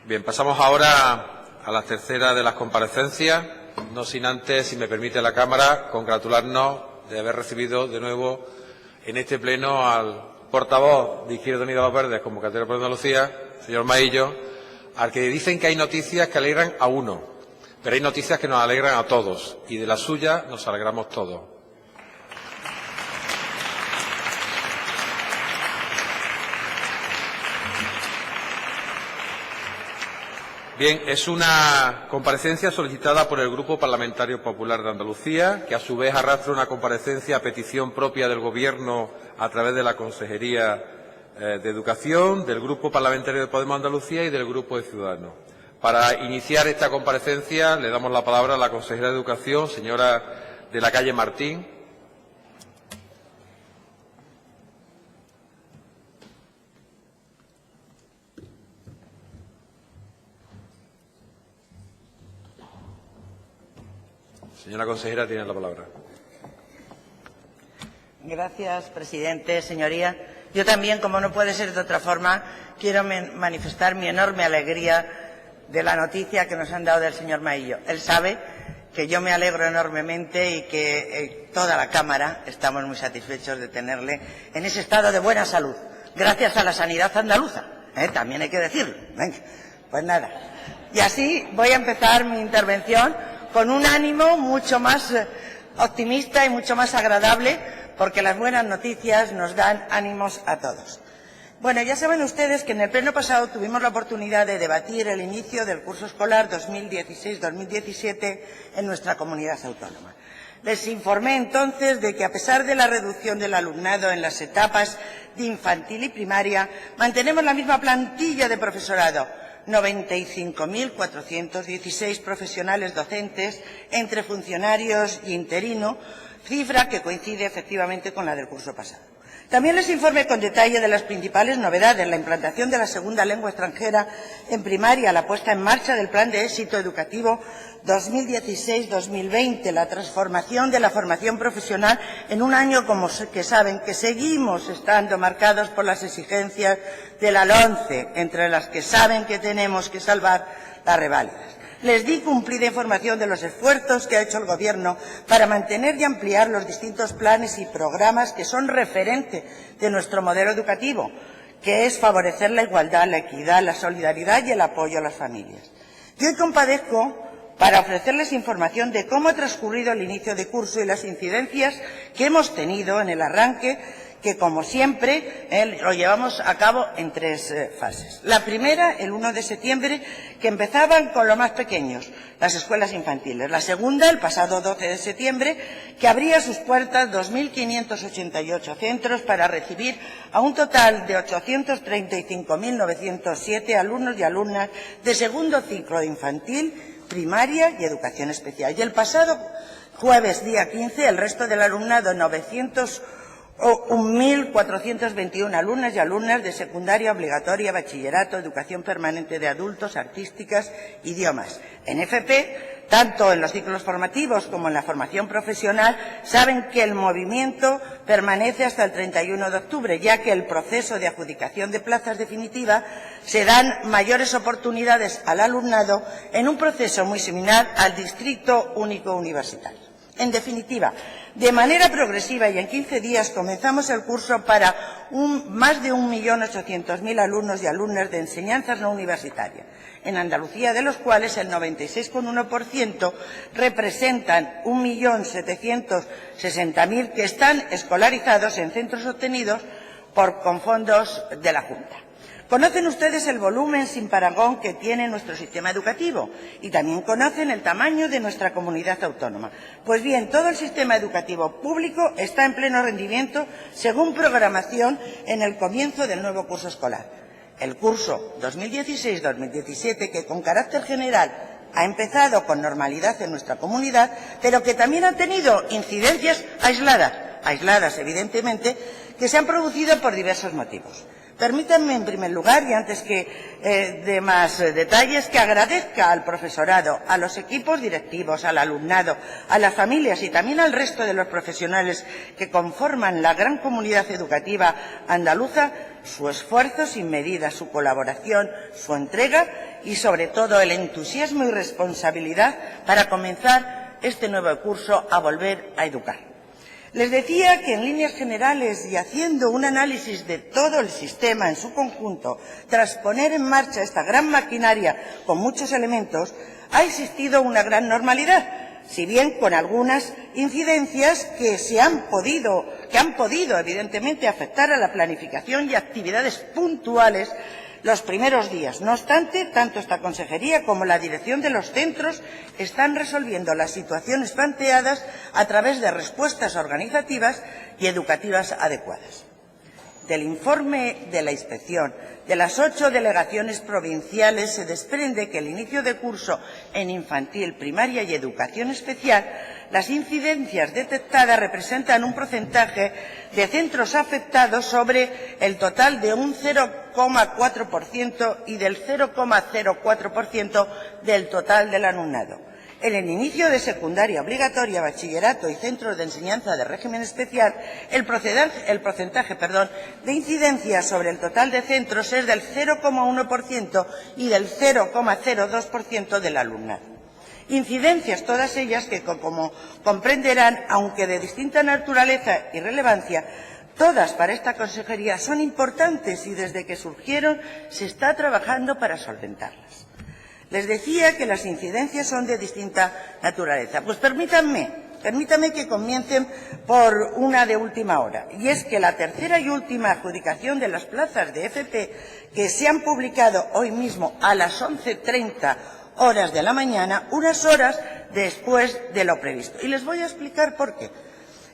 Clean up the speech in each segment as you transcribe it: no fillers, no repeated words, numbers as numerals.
Bien, pasamos ahora a la tercera de las comparecencias, no sin antes, si me permite la Cámara, congratularnos de haber recibido de nuevo en este pleno al portavoz de Izquierda Unida Los Verdes, Convocatoria por Andalucía, señor Maillo, al que dicen que hay noticias que alegran a uno, pero hay noticias que nos alegran a todos, y de la suya nos alegramos todos. Bien, es una comparecencia solicitada por el Grupo Parlamentario Popular de Andalucía, que a su vez arrastra una comparecencia a petición propia del Gobierno a través de la Consejería de Educación, del Grupo Parlamentario de Podemos Andalucía y del Grupo de Ciudadanos. Para iniciar esta comparecencia le damos la palabra a la consejera de Educación, señora de la Calle Martín. Señora consejera, tiene la palabra. Gracias, presidente. Señoría, yo también, como no puede ser de otra forma, quiero manifestar mi enorme alegría de la noticia que nos han dado del señor Maillo. Él sabe que yo me alegro enormemente y que toda la Cámara estamos muy satisfechos de tenerle en ese estado de buena salud, gracias a la sanidad andaluza, también hay que decirlo. Venga, pues nada. Y así voy a empezar mi intervención con un ánimo mucho más optimista y mucho más agradable, porque las buenas noticias nos dan ánimos a todos. Bueno, ya saben ustedes que en el pleno pasado tuvimos la oportunidad de debatir el inicio del curso escolar 2016-2017 en nuestra comunidad autónoma. Les informé entonces de que, a pesar de la reducción del alumnado en las etapas de infantil y primaria, mantenemos la misma plantilla de profesorado, 95.416 profesionales docentes entre funcionarios y interinos, cifra que coincide efectivamente con la del curso pasado. También les informé con detalle de las principales novedades: la implantación de la segunda lengua extranjera en primaria, la puesta en marcha del Plan de Éxito Educativo 2016-2020, la transformación de la formación profesional en un año, como que saben, que seguimos estando marcados por las exigencias de la LOMCE, entre las que saben que tenemos que salvar las reválidas. Les di cumplida información de los esfuerzos que ha hecho el Gobierno para mantener y ampliar los distintos planes y programas que son referente de nuestro modelo educativo, que es favorecer la igualdad, la equidad, la solidaridad y el apoyo a las familias. Y hoy comparezco para ofrecerles información de cómo ha transcurrido el inicio de curso y las incidencias que hemos tenido en el arranque, que, como siempre, lo llevamos a cabo en tres fases. La primera, el 1 de septiembre, que empezaban con los más pequeños, las escuelas infantiles. La segunda, el pasado 12 de septiembre, que abría sus puertas 2.588 centros para recibir a un total de 835.907 alumnos y alumnas de segundo ciclo de infantil, primaria y educación especial. Y el pasado jueves, día 15, el resto del alumnado, 1.421 alumnas y alumnas de secundaria obligatoria, bachillerato, educación permanente de adultos, artísticas, idiomas. En FP, tanto en los ciclos formativos como en la formación profesional, saben que el movimiento permanece hasta el 31 de octubre, ya que el proceso de adjudicación de plazas definitiva se dan mayores oportunidades al alumnado en un proceso muy similar al Distrito Único Universitario. En definitiva, de manera progresiva y en 15 días comenzamos el curso para más de 1.800.000 alumnos y alumnas de enseñanzas no universitarias, en Andalucía, de los cuales el 96,1% representan 1.760.000 que están escolarizados en centros obtenidos con fondos de la Junta. Conocen ustedes el volumen sin parangón que tiene nuestro sistema educativo y también conocen el tamaño de nuestra comunidad autónoma. Pues bien, todo el sistema educativo público está en pleno rendimiento según programación en el comienzo del nuevo curso escolar. El curso 2016-2017, que con carácter general ha empezado con normalidad en nuestra comunidad, pero que también ha tenido incidencias aisladas evidentemente, que se han producido por diversos motivos. Permítanme, en primer lugar, y antes que dé más detalles, que agradezca al profesorado, a los equipos directivos, al alumnado, a las familias y también al resto de los profesionales que conforman la gran comunidad educativa andaluza su esfuerzo sin medida, su colaboración, su entrega y, sobre todo, el entusiasmo y responsabilidad para comenzar este nuevo curso a volver a educar. Les decía que, en líneas generales y haciendo un análisis de todo el sistema en su conjunto, tras poner en marcha esta gran maquinaria con muchos elementos, ha existido una gran normalidad, si bien con algunas incidencias que han podido evidentemente afectar a la planificación y actividades puntuales los primeros días. No obstante, tanto esta consejería como la dirección de los centros están resolviendo las situaciones planteadas a través de respuestas organizativas y educativas adecuadas. Del informe de la inspección de las 8 delegaciones provinciales se desprende que el inicio de curso en infantil, primaria y educación especial, las incidencias detectadas representan un porcentaje de centros afectados sobre el total de un 0,4% y del 0,04% del total del alumnado. En el inicio de secundaria obligatoria, bachillerato y centros de enseñanza de régimen especial, el porcentaje de incidencia sobre el total de centros es del 0,1% y del 0,02% del alumnado. Incidencias todas ellas que, como comprenderán, aunque de distinta naturaleza y relevancia, todas para esta consejería son importantes y desde que surgieron se está trabajando para solventarlas. Les decía que las incidencias son de distinta naturaleza. Pues permítanme que comiencen por una de última hora, y es que la tercera y última adjudicación de las plazas de FP que se han publicado hoy mismo a las 11:30 horas de la mañana, unas horas después de lo previsto. Y les voy a explicar por qué.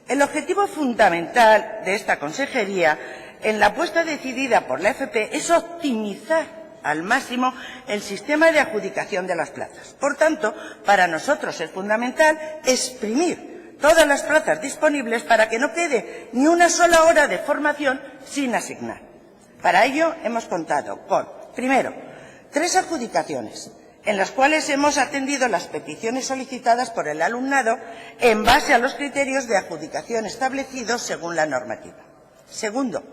El objetivo fundamental de esta consejería, en la apuesta decidida por la FP, es optimizar al máximo el sistema de adjudicación de las plazas. Por tanto, para nosotros es fundamental exprimir todas las plazas disponibles para que no quede ni una sola hora de formación sin asignar. Para ello hemos contado con, primero, 3 adjudicaciones, en las cuales hemos atendido las peticiones solicitadas por el alumnado en base a los criterios de adjudicación establecidos según la normativa. Segundo,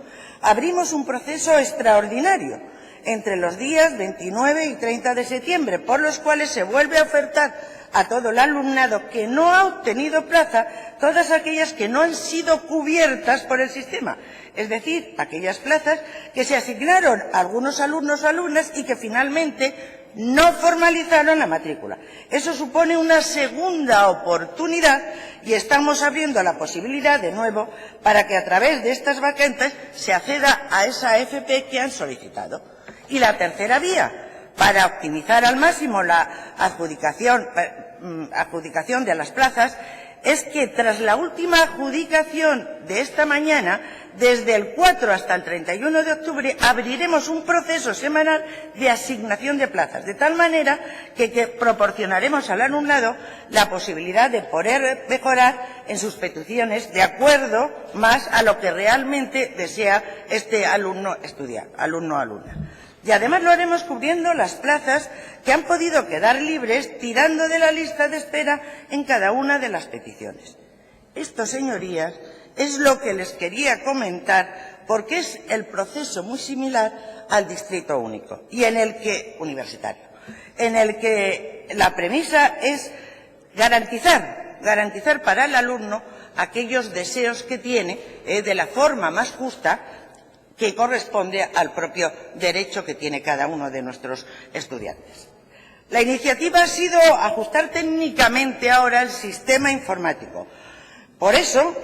abrimos un proceso extraordinario entre los días 29 y 30 de septiembre, por los cuales se vuelve a ofertar a todo el alumnado que no ha obtenido plaza todas aquellas que no han sido cubiertas por el sistema, es decir, aquellas plazas que se asignaron a algunos alumnos o alumnas y que finalmente no formalizaron la matrícula. Eso supone una segunda oportunidad y estamos abriendo la posibilidad de nuevo para que a través de estas vacantes se acceda a esa FP que han solicitado. Y la tercera vía, para optimizar al máximo la adjudicación de las plazas, es que tras la última adjudicación de esta mañana, desde el 4 hasta el 31 de octubre, abriremos un proceso semanal de asignación de plazas, de tal manera que proporcionaremos al alumnado la posibilidad de poder mejorar en sus peticiones de acuerdo más a lo que realmente desea este alumno estudiar, alumno o alumna. Y además lo haremos cubriendo las plazas que han podido quedar libres, tirando de la lista de espera en cada una de las peticiones. Esto, señorías, es lo que les quería comentar, porque es el proceso muy similar al distrito único y universitario, en el que la premisa es garantizar para el alumno aquellos deseos que tiene de la forma más justa que corresponde al propio derecho que tiene cada uno de nuestros estudiantes. La iniciativa ha sido ajustar técnicamente ahora el sistema informático. Por eso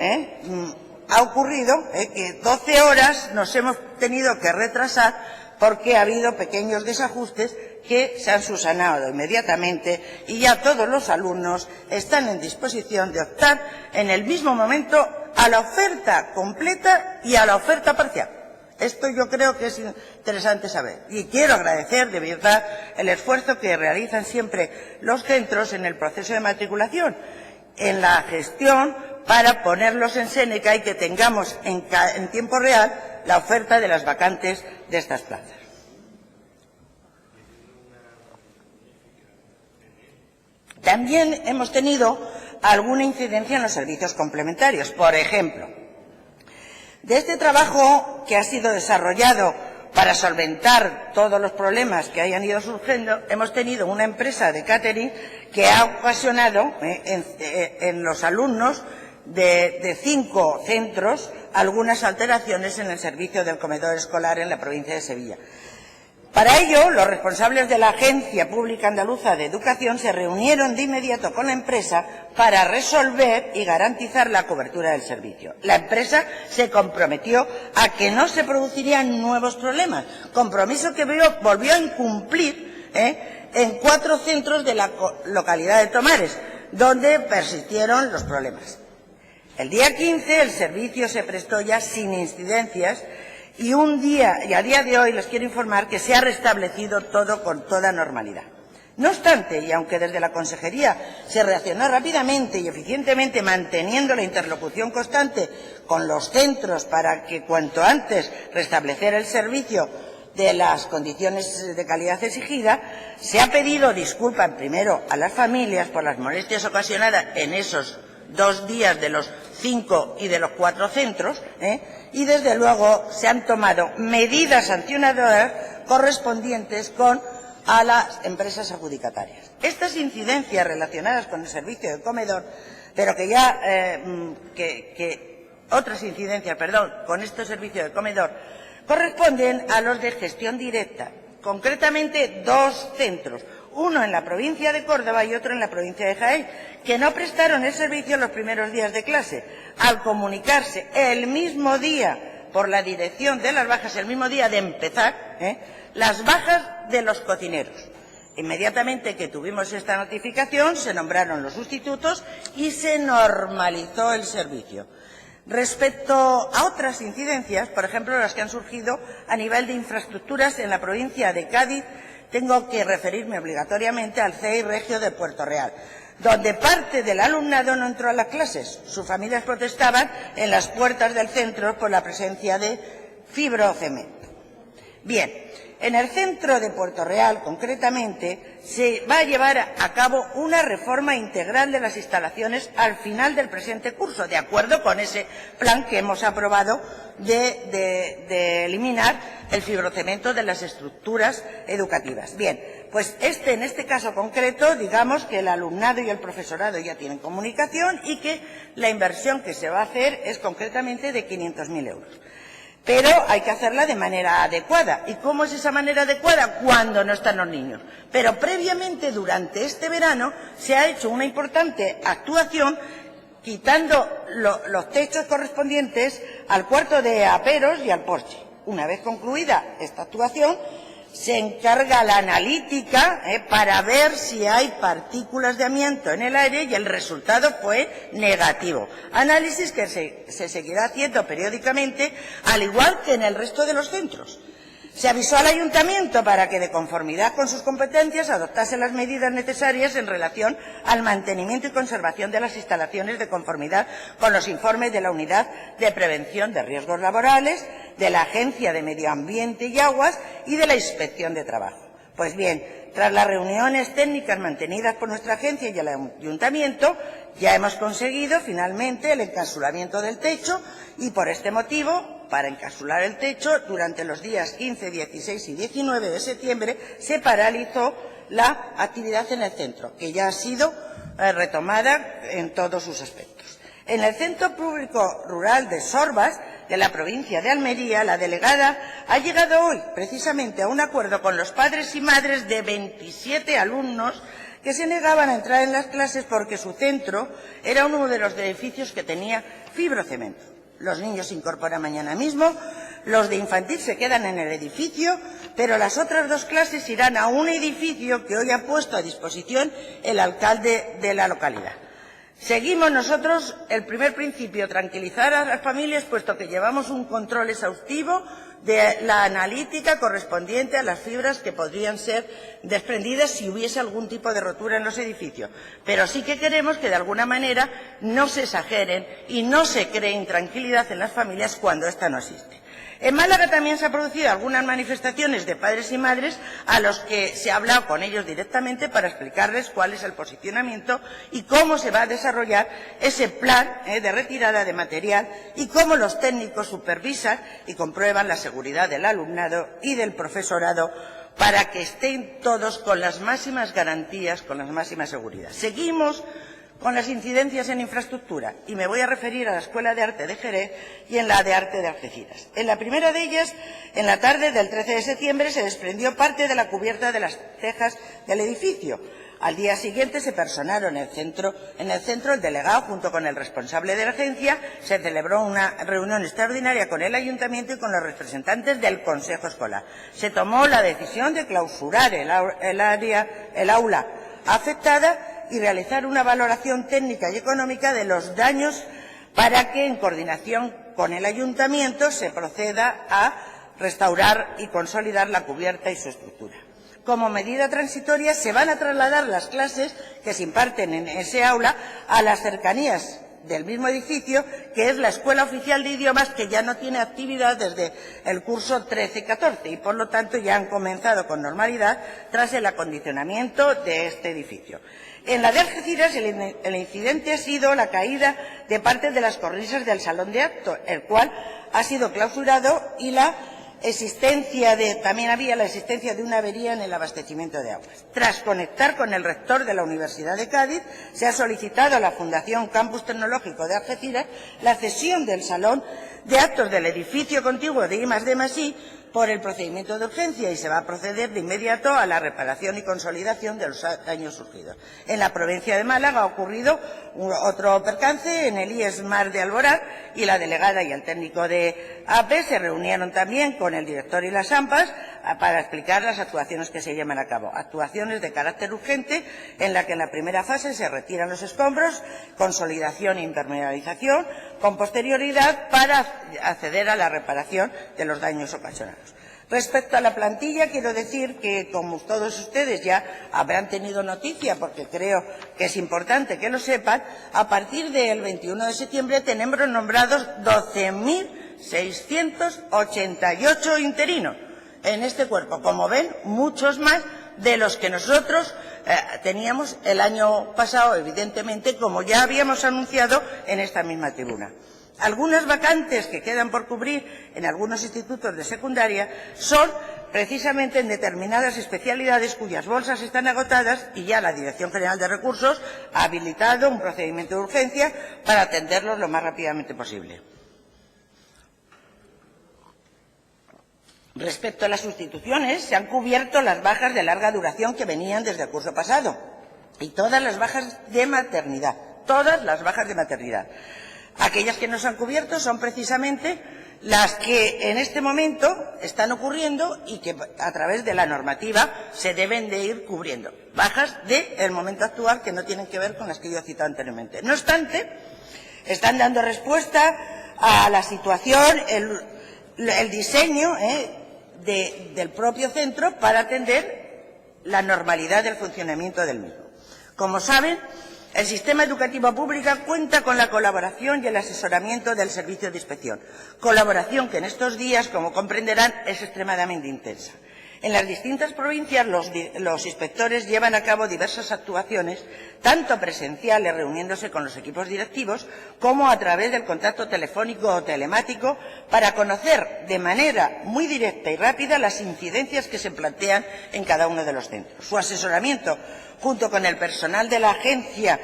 ha ocurrido que 12 horas nos hemos tenido que retrasar porque ha habido pequeños desajustes que se han subsanado inmediatamente y ya todos los alumnos están en disposición de optar en el mismo momento a la oferta completa y a la oferta parcial. Esto yo creo que es interesante saber y quiero agradecer de verdad el esfuerzo que realizan siempre los centros en el proceso de matriculación, en la gestión para ponerlos en Séneca y que tengamos en tiempo real la oferta de las vacantes de estas plazas. También hemos tenido alguna incidencia en los servicios complementarios. Por ejemplo, de este trabajo que ha sido desarrollado para solventar todos los problemas que hayan ido surgiendo, hemos tenido una empresa de catering que ha ocasionado en los alumnos de 5 centros algunas alteraciones en el servicio del comedor escolar en la provincia de Sevilla. Para ello, los responsables de la Agencia Pública Andaluza de Educación se reunieron de inmediato con la empresa para resolver y garantizar la cobertura del servicio. La empresa se comprometió a que no se producirían nuevos problemas, compromiso que volvió a incumplir en 4 centros de la localidad de Tomares, donde persistieron los problemas. El día 15 el servicio se prestó ya sin incidencias y a día de hoy les quiero informar que se ha restablecido todo con toda normalidad. No obstante, y aunque desde la Consejería se reaccionó rápidamente y eficientemente manteniendo la interlocución constante con los centros para que cuanto antes restablecer el servicio de las condiciones de calidad exigida, se ha pedido disculpas primero a las familias por las molestias ocasionadas en esos 2 días de los 5 y de los 4 centros, y desde luego se han tomado medidas sancionadoras correspondientes a las empresas adjudicatarias. Estas incidencias relacionadas con el servicio de comedor, pero que ya otras incidencias, con este servicio de comedor, corresponden a los de gestión directa, concretamente 2 centros, uno en la provincia de Córdoba y otro en la provincia de Jaén, que no prestaron el servicio en los primeros días de clase, al comunicarse el mismo día por la dirección de las bajas, el mismo día de empezar, las bajas de los cocineros. Inmediatamente que tuvimos esta notificación, se nombraron los sustitutos y se normalizó el servicio. Respecto a otras incidencias, por ejemplo, las que han surgido a nivel de infraestructuras en la provincia de Cádiz, tengo que referirme obligatoriamente al CEI Regio de Puerto Real, donde parte del alumnado no entró a las clases. Sus familias protestaban en las puertas del centro por la presencia de fibrocemento. Bien, en el centro de Puerto Real, concretamente, se va a llevar a cabo una reforma integral de las instalaciones al final del presente curso, de acuerdo con ese plan que hemos aprobado de eliminar el fibrocemento de las estructuras educativas. Bien, pues en este caso concreto, digamos que el alumnado y el profesorado ya tienen comunicación y que la inversión que se va a hacer es concretamente de 500.000 euros. Pero hay que hacerla de manera adecuada. ¿Y cómo es esa manera adecuada? Cuando no están los niños. Pero previamente, durante este verano, se ha hecho una importante actuación quitando los techos correspondientes al cuarto de aperos y al porche. Una vez concluida esta actuación, se encarga la analítica para ver si hay partículas de amianto en el aire y el resultado fue negativo. Análisis que se seguirá haciendo periódicamente, al igual que en el resto de los centros. Se avisó al ayuntamiento para que, de conformidad con sus competencias, adoptase las medidas necesarias en relación al mantenimiento y conservación de las instalaciones de conformidad con los informes de la Unidad de Prevención de Riesgos Laborales, de la Agencia de Medio Ambiente y Aguas y de la Inspección de Trabajo. Pues bien, tras las reuniones técnicas mantenidas por nuestra agencia y el ayuntamiento, ya hemos conseguido finalmente el encapsulamiento del techo y por este motivo, para encapsular el techo, durante los días 15, 16 y 19 de septiembre se paralizó la actividad en el centro, que ya ha sido retomada en todos sus aspectos. En el Centro Público Rural de Sorbas, de la provincia de Almería, la delegada ha llegado hoy precisamente a un acuerdo con los padres y madres de 27 alumnos que se negaban a entrar en las clases porque su centro era uno de los edificios que tenía fibrocemento. Los niños se incorporan mañana mismo, los de infantil se quedan en el edificio, pero las otras 2 clases irán a un edificio que hoy ha puesto a disposición el alcalde de la localidad. Seguimos nosotros el primer principio, tranquilizar a las familias, puesto que llevamos un control exhaustivo de la analítica correspondiente a las fibras que podrían ser desprendidas si hubiese algún tipo de rotura en los edificios. Pero sí que queremos que de alguna manera no se exageren y no se cree intranquilidad en las familias cuando ésta no existe. En Málaga también se han producido algunas manifestaciones de padres y madres a los que se ha hablado con ellos directamente para explicarles cuál es el posicionamiento y cómo se va a desarrollar ese plan de retirada de material y cómo los técnicos supervisan y comprueban la seguridad del alumnado y del profesorado para que estén todos con las máximas garantías, con la máxima seguridad. Seguimos con las incidencias en infraestructura, y me voy a referir a la Escuela de Arte de Jerez y en la de Arte de Algeciras. En la primera de ellas, en la tarde del 13 de septiembre, se desprendió parte de la cubierta de las tejas del edificio. Al día siguiente se personaron en el centro el delegado junto con el responsable de la agencia. Se celebró una reunión extraordinaria con el ayuntamiento y con los representantes del consejo escolar. Se tomó la decisión de clausurar el aula afectada y realizar una valoración técnica y económica de los daños para que, en coordinación con el ayuntamiento, se proceda a restaurar y consolidar la cubierta y su estructura. Como medida transitoria, se van a trasladar las clases que se imparten en ese aula a las cercanías del mismo edificio, que es la Escuela Oficial de Idiomas, que ya no tiene actividad desde el curso 13-14 y, por lo tanto, ya han comenzado con normalidad tras el acondicionamiento de este edificio. En la de Algeciras, el incidente ha sido la caída de parte de las cornisas del salón de actos, el cual ha sido clausurado, y también había la existencia de una avería en el abastecimiento de aguas. Tras conectar con el rector de la Universidad de Cádiz, se ha solicitado a la Fundación Campus Tecnológico de Algeciras la cesión del salón de actos del edificio contiguo de I+D+I por el procedimiento de urgencia, y se va a proceder de inmediato a la reparación y consolidación de los daños surgidos. En la provincia de Málaga ha ocurrido otro percance en el IES Mar de Alborán, y la delegada y el técnico de AP se reunieron también con el director y las AMPAs para explicar las actuaciones que se llevan a cabo. Actuaciones de carácter urgente, en la que en la primera fase se retiran los escombros, consolidación e impermeabilización, con posterioridad para acceder a la reparación de los daños ocasionados. Respecto a la plantilla, quiero decir que, como todos ustedes ya habrán tenido noticia, porque creo que es importante que lo sepan, a partir del 21 de septiembre tenemos nombrados 12.688 interinos en este cuerpo. Como ven, muchos más de los que nosotros teníamos el año pasado, evidentemente, como ya habíamos anunciado en esta misma tribuna. Algunas vacantes que quedan por cubrir en algunos institutos de secundaria son precisamente en determinadas especialidades cuyas bolsas están agotadas, y ya la Dirección General de Recursos ha habilitado un procedimiento de urgencia para atenderlos lo más rápidamente posible. Respecto a las sustituciones, se han cubierto las bajas de larga duración que venían desde el curso pasado, y todas las bajas de maternidad, Aquellas que no se han cubierto son precisamente las que en este momento están ocurriendo y que, a través de la normativa, se deben de ir cubriendo. Bajas del momento actual que no tienen que ver con las que yo he citado anteriormente. No obstante, están dando respuesta a la situación, el diseño del propio centro para atender la normalidad del funcionamiento del mismo. Como saben, el sistema educativo público cuenta con la colaboración y el asesoramiento del Servicio de Inspección, colaboración que en estos días, como comprenderán, es extremadamente intensa. En las distintas provincias, los inspectores llevan a cabo diversas actuaciones, tanto presenciales, reuniéndose con los equipos directivos, como a través del contacto telefónico o telemático, para conocer de manera muy directa y rápida las incidencias que se plantean en cada uno de los centros. Su asesoramiento, junto con el personal de la agencia,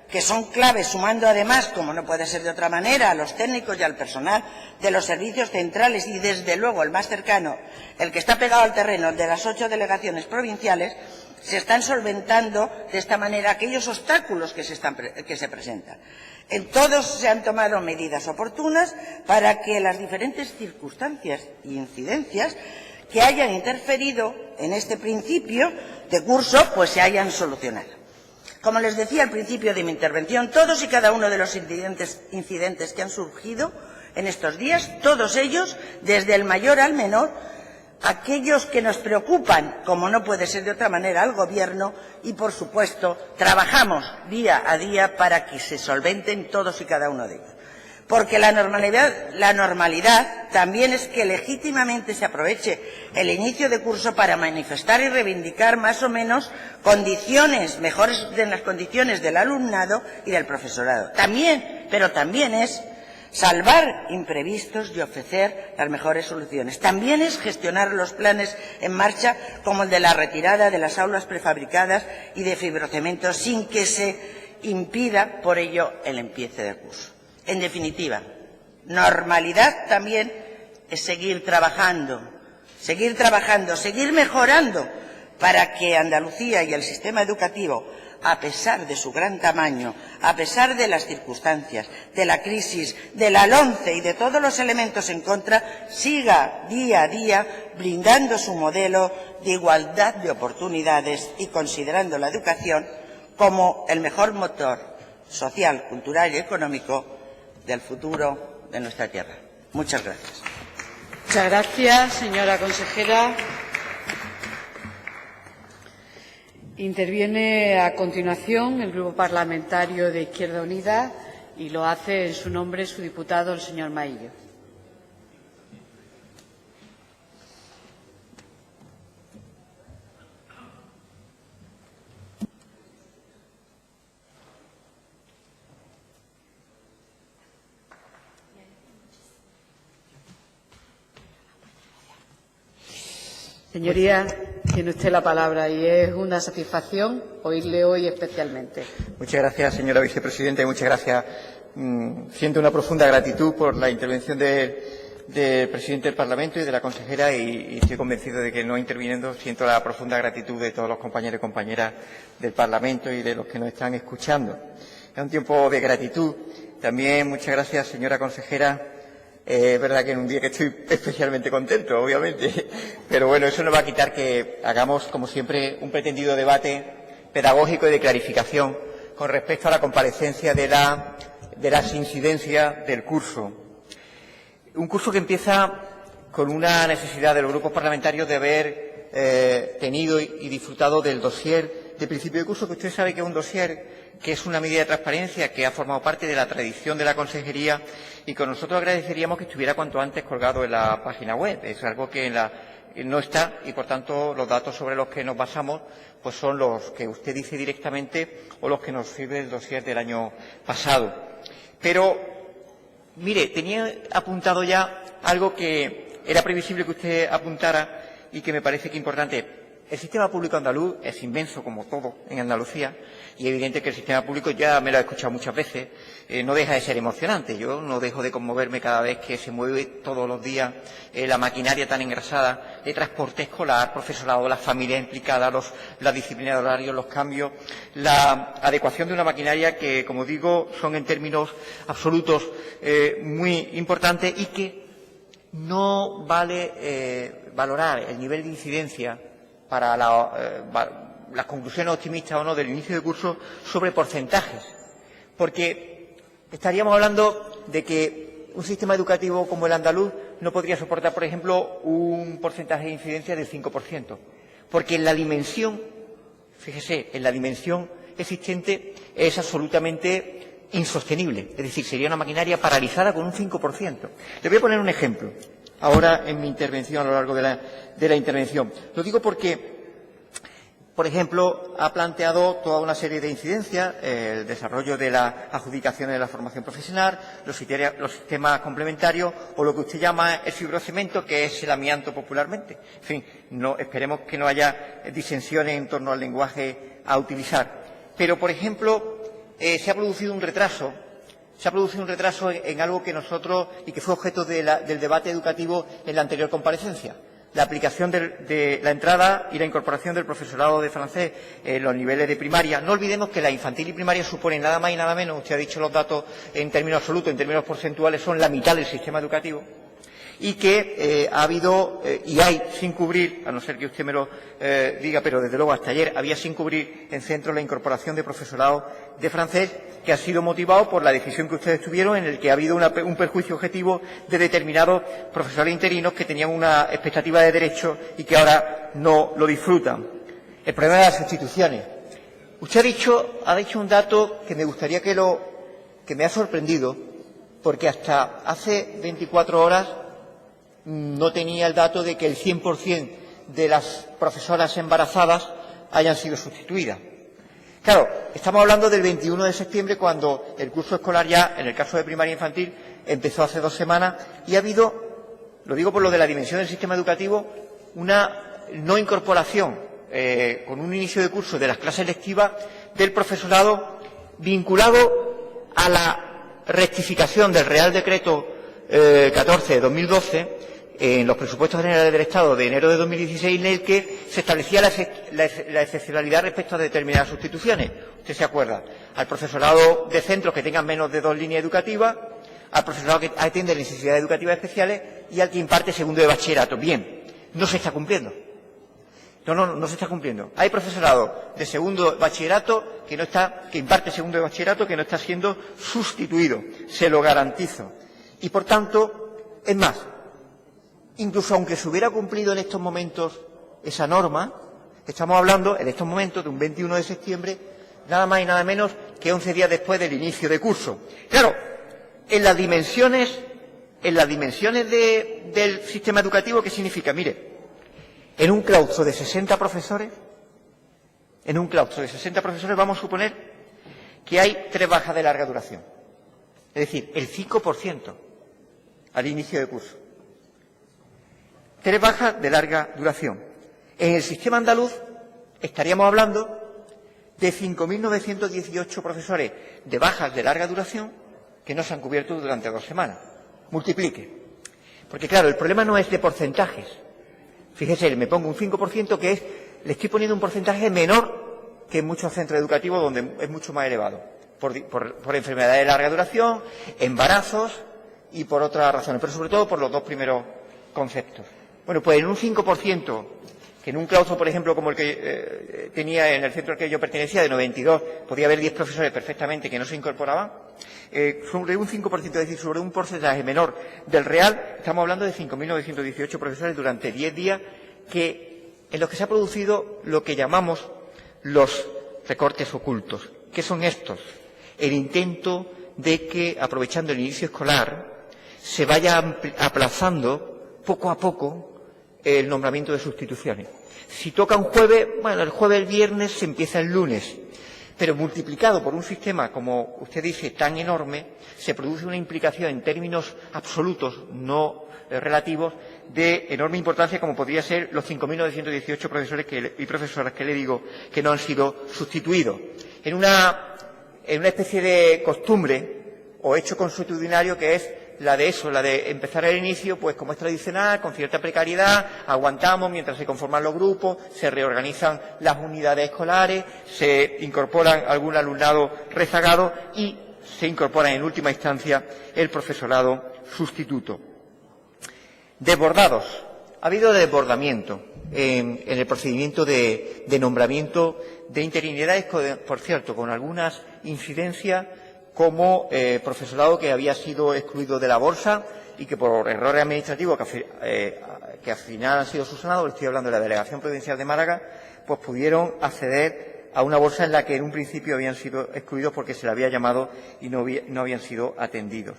que son claves, sumando además, como no puede ser de otra manera, a los técnicos y al personal de los servicios centrales y, desde luego, el más cercano, el que está pegado al terreno, de las 8 delegaciones provinciales, se están solventando de esta manera aquellos obstáculos que se presentan. En todos se han tomado medidas oportunas para que las diferentes circunstancias e incidencias que hayan interferido en este principio de curso, pues se hayan solucionado. Como les decía al principio de mi intervención, todos y cada uno de los incidentes que han surgido en estos días, todos ellos, desde el mayor al menor, aquellos que nos preocupan, como no puede ser de otra manera, al Gobierno, y, por supuesto, trabajamos día a día para que se solventen todos y cada uno de ellos. porque la normalidad también es que legítimamente se aproveche el inicio de curso para manifestar y reivindicar más o menos condiciones mejores de las condiciones del alumnado y del profesorado. Pero también es salvar imprevistos y ofrecer las mejores soluciones. También es gestionar los planes en marcha, como el de la retirada de las aulas prefabricadas y de fibrocemento, sin que se impida por ello el empiece del curso. En definitiva, normalidad también es seguir trabajando, seguir mejorando para que Andalucía y el sistema educativo, a pesar de su gran tamaño, a pesar de las circunstancias, de la crisis, de la LOMCE y de todos los elementos en contra, siga día a día blindando su modelo de igualdad de oportunidades y considerando la educación como el mejor motor social, cultural y económico del futuro de nuestra tierra. Muchas gracias. Muchas gracias, señora consejera. Interviene a continuación el Grupo Parlamentario de Izquierda Unida y lo hace en su nombre su diputado, el señor Maillo. Señoría, tiene usted la palabra y es una satisfacción oírle hoy especialmente. Muchas gracias, señora vicepresidenta, y muchas gracias. Siento una profunda gratitud por la intervención del presidente del Parlamento y de la consejera y estoy convencido de que no interviniendo siento la profunda gratitud de todos los compañeros y compañeras del Parlamento y de los que nos están escuchando. Es un tiempo de gratitud. También muchas gracias, señora consejera. Es verdad que en un día que estoy especialmente contento, obviamente, pero bueno, eso no va a quitar que hagamos, como siempre, un pretendido debate pedagógico y de clarificación con respecto a la comparecencia de las incidencias del curso. Un curso que empieza con una necesidad de los grupos parlamentarios de haber tenido y disfrutado del dossier de principio de curso, que usted sabe que es un dossier que es una medida de transparencia que ha formado parte de la tradición de la consejería y que nosotros agradeceríamos que estuviera cuanto antes colgado en la página web. Es algo que no está y, por tanto, los datos sobre los que nos basamos pues son los que usted dice directamente o los que nos sirve el dossier del año pasado. Pero, mire, tenía apuntado ya algo que era previsible que usted apuntara y que me parece que es importante. El sistema público andaluz es inmenso, como todo en Andalucía, y es evidente que el sistema público, ya me lo he escuchado muchas veces, no deja de ser emocionante. Yo no dejo de conmoverme cada vez que se mueve todos los días la maquinaria tan engrasada de transporte escolar, profesorado, las familias implicadas, la disciplina de horarios, los cambios, la adecuación de una maquinaria que, como digo, son en términos absolutos muy importantes y que no vale valorar el nivel de incidencia para las conclusiones optimistas o no del inicio de curso sobre porcentajes, porque estaríamos hablando de que un sistema educativo como el andaluz no podría soportar, por ejemplo, un porcentaje de incidencia del 5%, porque en la dimensión, fíjese, en la dimensión existente es absolutamente insostenible, es decir, sería una maquinaria paralizada con un 5%. Le voy a poner un ejemplo ahora en mi intervención, a lo largo de la intervención. Lo digo porque, por ejemplo, ha planteado toda una serie de incidencias, el desarrollo de las adjudicaciones de la formación profesional, los sistemas complementarios o lo que usted llama el fibrocemento, que es el amianto popularmente. En fin, esperemos que no haya disensiones en torno al lenguaje a utilizar. Pero, por ejemplo, se ha producido un retraso en algo que nosotros, y que fue objeto del debate educativo en la anterior comparecencia, la aplicación de la entrada y la incorporación del profesorado de francés en los niveles de primaria. No olvidemos que la infantil y primaria suponen nada más y nada menos, usted ha dicho los datos en términos absolutos, en términos porcentuales, son la mitad del sistema educativo, y que ha habido y hay sin cubrir, a no ser que usted me lo diga, pero desde luego hasta ayer había sin cubrir en centros la incorporación de profesorado de francés, que ha sido motivado por la decisión que ustedes tuvieron, en el que ha habido un perjuicio objetivo de determinados profesores interinos que tenían una expectativa de derecho y que ahora no lo disfrutan. El problema de las sustituciones. Usted ha dicho un dato que me gustaría que me ha sorprendido, porque hasta hace 24 horas no tenía el dato de que el 100% de las profesoras embarazadas hayan sido sustituidas. Claro, estamos hablando del 21 de septiembre, cuando el curso escolar ya, en el caso de primaria infantil, empezó hace 2 semanas y ha habido, lo digo por lo de la dimensión del sistema educativo, una no incorporación con un inicio de curso de las clases lectivas del profesorado vinculado a la rectificación del Real Decreto 14 de 2012 en los presupuestos generales del Estado de enero de 2016, en el que se establecía la excepcionalidad respecto a determinadas sustituciones. Usted se acuerda, al profesorado de centros que tengan menos de 2 líneas educativas, al profesorado que atiende necesidades educativas especiales y al que imparte segundo de bachillerato. Bien, no se está cumpliendo. No se está cumpliendo. Hay profesorado de segundo bachillerato que imparte segundo de bachillerato que no está siendo sustituido. Se lo garantizo. Y por tanto, es más, incluso aunque se hubiera cumplido en estos momentos esa norma, estamos hablando en estos momentos de un 21 de septiembre, nada más y nada menos que 11 días después del inicio de curso. Claro, en las dimensiones del sistema educativo, ¿qué significa? Mire, en un claustro de 60 profesores, vamos a suponer que hay 3 bajas de larga duración. Es decir, el 5% al inicio de curso. 3 bajas de larga duración. En el sistema andaluz estaríamos hablando de 5.918 profesores de bajas de larga duración que no se han cubierto durante 2 semanas. Multiplique. Porque claro, el problema no es de porcentajes. Fíjese, me pongo un 5% que es, le estoy poniendo un porcentaje menor que en muchos centros educativos donde es mucho más elevado. Por enfermedades de larga duración, embarazos y por otras razones, pero sobre todo por los 2 primeros conceptos. Bueno, pues en un 5%, que en un claustro, por ejemplo, como el que tenía en el centro al que yo pertenecía, de 92, podía haber 10 profesores perfectamente que no se incorporaban, sobre un 5%, es decir, sobre un porcentaje menor del real, estamos hablando de 5.918 profesores durante 10 días, en los que se ha producido lo que llamamos los recortes ocultos. ¿Qué son estos? El intento de que, aprovechando el inicio escolar, se vaya aplazando poco a poco el nombramiento de sustituciones. Si toca un jueves, bueno, el jueves, el viernes, se empieza el lunes. Pero multiplicado por un sistema, como usted dice, tan enorme, se produce una implicación en términos absolutos, no relativos, de enorme importancia, como podría ser los 5.918 profesores y profesoras que le digo que no han sido sustituidos. En una especie de costumbre o hecho consuetudinario que es la de empezar el inicio, pues como es tradicional, con cierta precariedad, aguantamos mientras se conforman los grupos, se reorganizan las unidades escolares, se incorporan algún alumnado rezagado y se incorpora en última instancia el profesorado sustituto. Desbordados. Ha habido desbordamiento en el procedimiento de nombramiento de interinidades, por cierto, con algunas incidencias como profesorado que había sido excluido de la bolsa y que por errores administrativos que al final han sido subsanados, estoy hablando de la Delegación Provincial de Málaga, pues pudieron acceder a una bolsa en la que en un principio habían sido excluidos porque se le había llamado y no habían sido atendidos.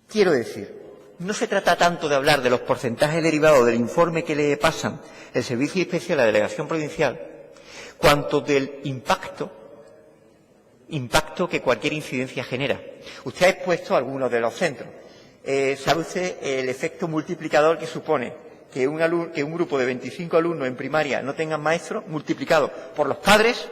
Quiero decir, no se trata tanto de hablar de los porcentajes derivados del informe que le pasan el Servicio Especial a la Delegación Provincial, cuanto del impacto que cualquier incidencia genera. Usted ha expuesto algunos de los centros. ¿Sabe usted el efecto multiplicador que supone que un grupo de 25 alumnos en primaria no tengan maestro, multiplicado por los padres,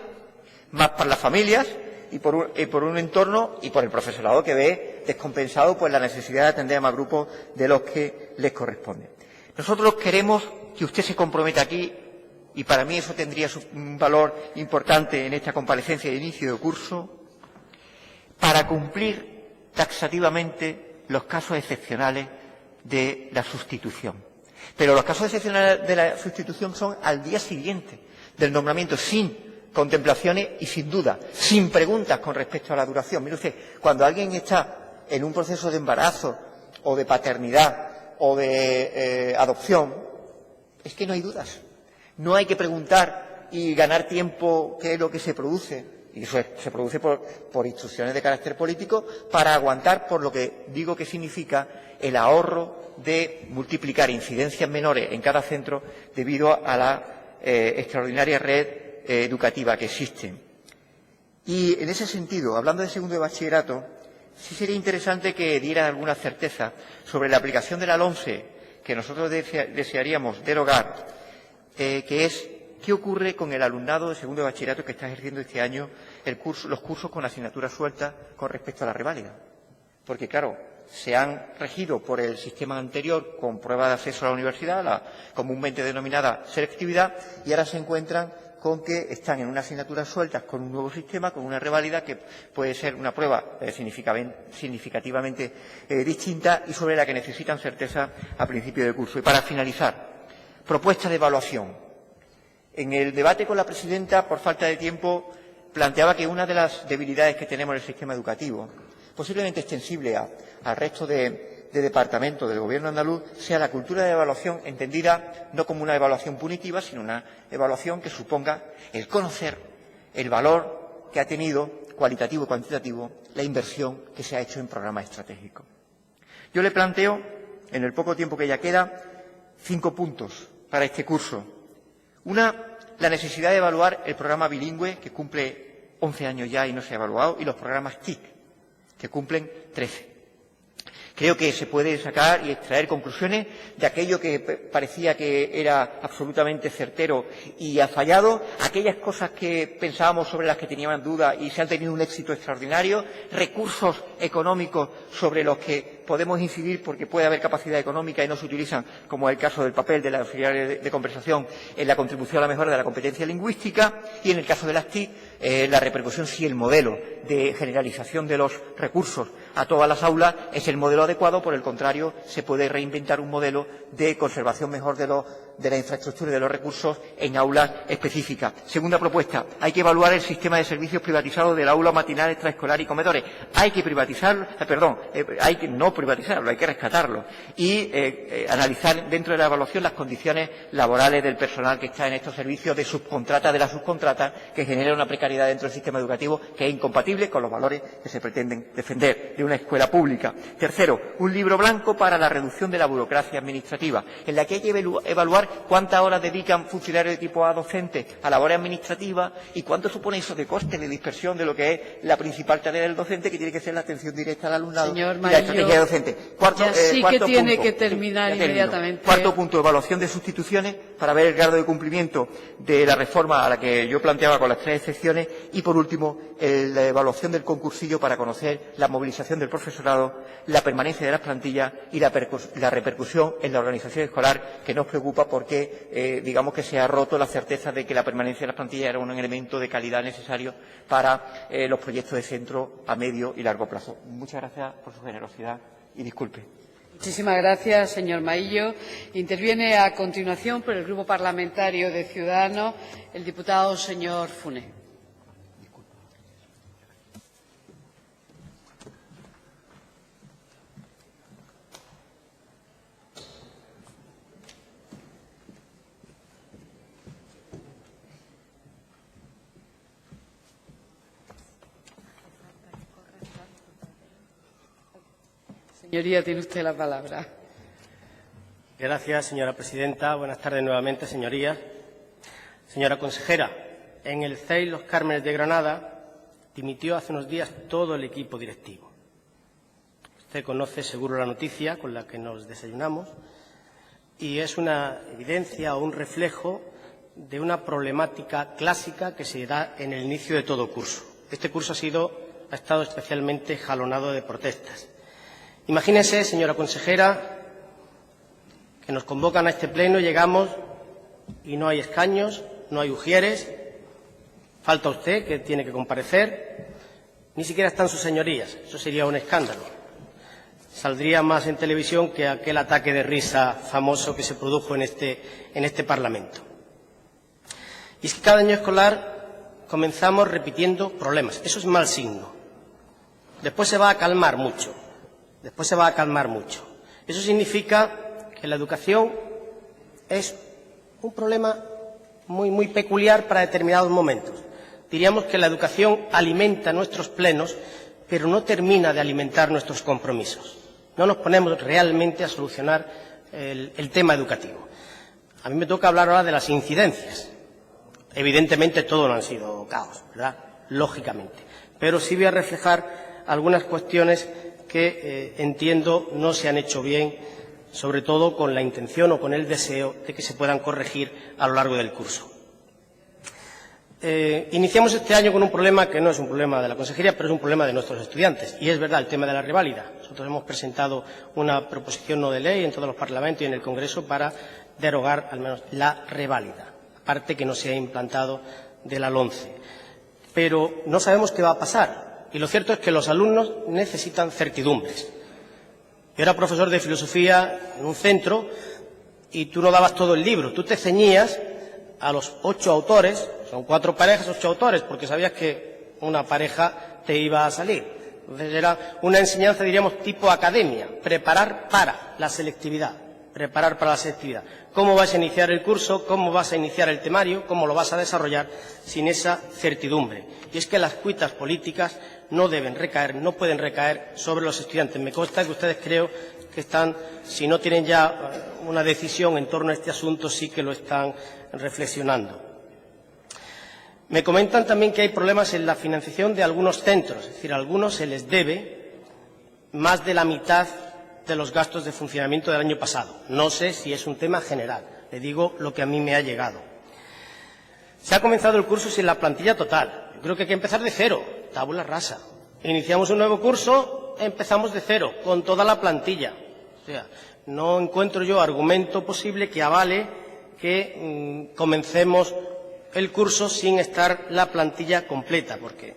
más por las familias y por un entorno y por el profesorado que ve descompensado pues la necesidad de atender a más grupos de los que les corresponde? Nosotros queremos que usted se comprometa aquí, y para mí eso tendría un valor importante en esta comparecencia de inicio de curso, para cumplir taxativamente los casos excepcionales de la sustitución. Pero los casos excepcionales de la sustitución son al día siguiente del nombramiento, sin contemplaciones y sin duda, sin preguntas con respecto a la duración. Mire usted, cuando alguien está en un proceso de embarazo o de paternidad o de adopción, es que no hay dudas. No hay que preguntar y ganar tiempo qué es lo que se produce Y eso se produce por instrucciones de carácter político para aguantar por lo que digo que significa el ahorro de multiplicar incidencias menores en cada centro debido a la extraordinaria red educativa que existe. Y en ese sentido, hablando de segundo de bachillerato, sí sería interesante que dieran alguna certeza sobre la aplicación de la LOMCE que nosotros desearíamos derogar, que es qué ocurre con el alumnado de segundo de bachillerato que está ejerciendo este año los cursos con asignaturas sueltas con respecto a la reválida. Porque, claro, se han regido por el sistema anterior con prueba de acceso a la universidad, la comúnmente denominada selectividad, y ahora se encuentran con que están en unas asignaturas sueltas con un nuevo sistema, con una reválida que puede ser una prueba significativamente distinta y sobre la que necesitan certeza a principio del curso. Y para finalizar, propuesta de evaluación. En el debate con la presidenta, por falta de tiempo, planteaba que una de las debilidades que tenemos en el sistema educativo, posiblemente extensible al resto de departamentos del Gobierno andaluz, sea la cultura de evaluación entendida no como una evaluación punitiva, sino una evaluación que suponga el conocer el valor que ha tenido, cualitativo y cuantitativo, la inversión que se ha hecho en programas estratégicos. Yo le planteo, en el poco tiempo que ya queda, 5 puntos para este curso. Una, la necesidad de evaluar el programa bilingüe, que cumple 11 años ya y no se ha evaluado, y los programas TIC, que cumplen 13. Creo que se puede sacar y extraer conclusiones de aquello que parecía que era absolutamente certero y ha fallado, aquellas cosas que pensábamos sobre las que teníamos dudas y se han tenido un éxito extraordinario, recursos económicos sobre los que podemos incidir porque puede haber capacidad económica y no se utilizan, como es el caso del papel de la auxiliar de conversación en la contribución a la mejora de la competencia lingüística, y en el caso de las TIC, la repercusión si el modelo de generalización de los recursos a todas las aulas es el modelo adecuado. Por el contrario, se puede reinventar un modelo de conservación mejor de la infraestructura y de los recursos en aulas específicas. Segunda propuesta, hay que evaluar el sistema de servicios privatizados del aula matinal, extraescolar y comedores. Hay que privatizarlo, hay que no privatizarlo, hay que rescatarlo y analizar dentro de la evaluación las condiciones laborales del personal que está en estos servicios de subcontrata, de la subcontrata, que genera una precariedad dentro del sistema educativo que es incompatible con los valores que se pretenden defender de una escuela pública. Tercero, un libro blanco para la reducción de la burocracia administrativa, en la que hay que evaluar cuántas horas dedican funcionarios de tipo A docentes a labores administrativas y cuánto supone eso de coste, de dispersión de lo que es la principal tarea del docente, que tiene que ser la atención directa al alumnado y la estrategia docente. Cuarto punto, evaluación de sustituciones para ver el grado de cumplimiento de la reforma a la que yo planteaba con las 3 excepciones. Y, por último, la evaluación del concursillo para conocer la movilización del profesorado, la permanencia de las plantillas y la repercusión en la organización escolar, que nos preocupa porque digamos que se ha roto la certeza de que la permanencia de las plantillas era un elemento de calidad necesario para los proyectos de centro a medio y largo plazo. Muchas gracias por su generosidad y disculpe. Muchísimas gracias, señor Maillo. Interviene a continuación por el Grupo Parlamentario de Ciudadanos el diputado señor Funes. Señoría, tiene usted la palabra. Gracias, señora presidenta. Buenas tardes nuevamente, señorías. Señora consejera, en el CEI Los Cármenes de Granada dimitió hace unos días todo el equipo directivo. Usted conoce seguro la noticia con la que nos desayunamos y es una evidencia o un reflejo de una problemática clásica que se da en el inicio de todo curso. Este curso ha estado especialmente jalonado de protestas. Imagínese, señora consejera, que nos convocan a este pleno, llegamos y no hay escaños, no hay ujieres, falta usted, que tiene que comparecer, ni siquiera están sus señorías. Eso sería un escándalo. Saldría más en televisión que aquel ataque de risa famoso que se produjo en este Parlamento. Y es que cada año escolar comenzamos repitiendo problemas. Eso es mal signo. Después se va a calmar mucho. Eso significa que la educación es un problema muy peculiar para determinados momentos. diríamos que la educación alimenta nuestros plenos, pero no termina de alimentar nuestros compromisos. No nos ponemos realmente a solucionar el tema educativo. A mí me toca hablar ahora de las incidencias. Evidentemente todo no han sido caos, ¿verdad? Lógicamente. Pero sí voy a reflejar algunas cuestiones que entiendo no se han hecho bien, sobre todo con la intención o con el deseo de que se puedan corregir a lo largo del curso. Iniciamos este año con un problema que no es un problema de la consejería, pero es un problema de nuestros estudiantes. Y es verdad, el tema de la reválida. Nosotros hemos presentado una proposición no de ley en todos los parlamentos y en el Congreso para derogar al menos la reválida, aparte que no se ha implantado de la LOMCE. Pero no sabemos qué va a pasar. Y lo cierto es que los alumnos necesitan certidumbres. Yo era profesor de filosofía en un centro y tú no dabas todo el libro. Tú te ceñías a los 8 autores, son 4 parejas, 8 autores, porque sabías que una pareja te iba a salir. Entonces era una enseñanza, diríamos, tipo academia, preparar para la selectividad. Preparar para la selectividad. ¿Cómo vas a iniciar el curso? ¿Cómo vas a iniciar el temario? ¿Cómo lo vas a desarrollar sin esa certidumbre? Y es que las cuitas políticas no deben recaer, no pueden recaer sobre los estudiantes. Me consta que ustedes creo que están, si no tienen ya una decisión en torno a este asunto, sí que lo están reflexionando. Me comentan también que hay problemas en la financiación de algunos centros, es decir, a algunos se les debe más de la mitad de los gastos de funcionamiento del año pasado. No sé si es un tema general, le digo lo que a mí me ha llegado. Se ha comenzado el curso sin la plantilla total. Yo creo que hay que empezar de cero, tabula rasa. Iniciamos un nuevo curso, empezamos de cero, con toda la plantilla. O sea, no encuentro yo argumento posible que avale que comencemos el curso sin estar la plantilla completa, porque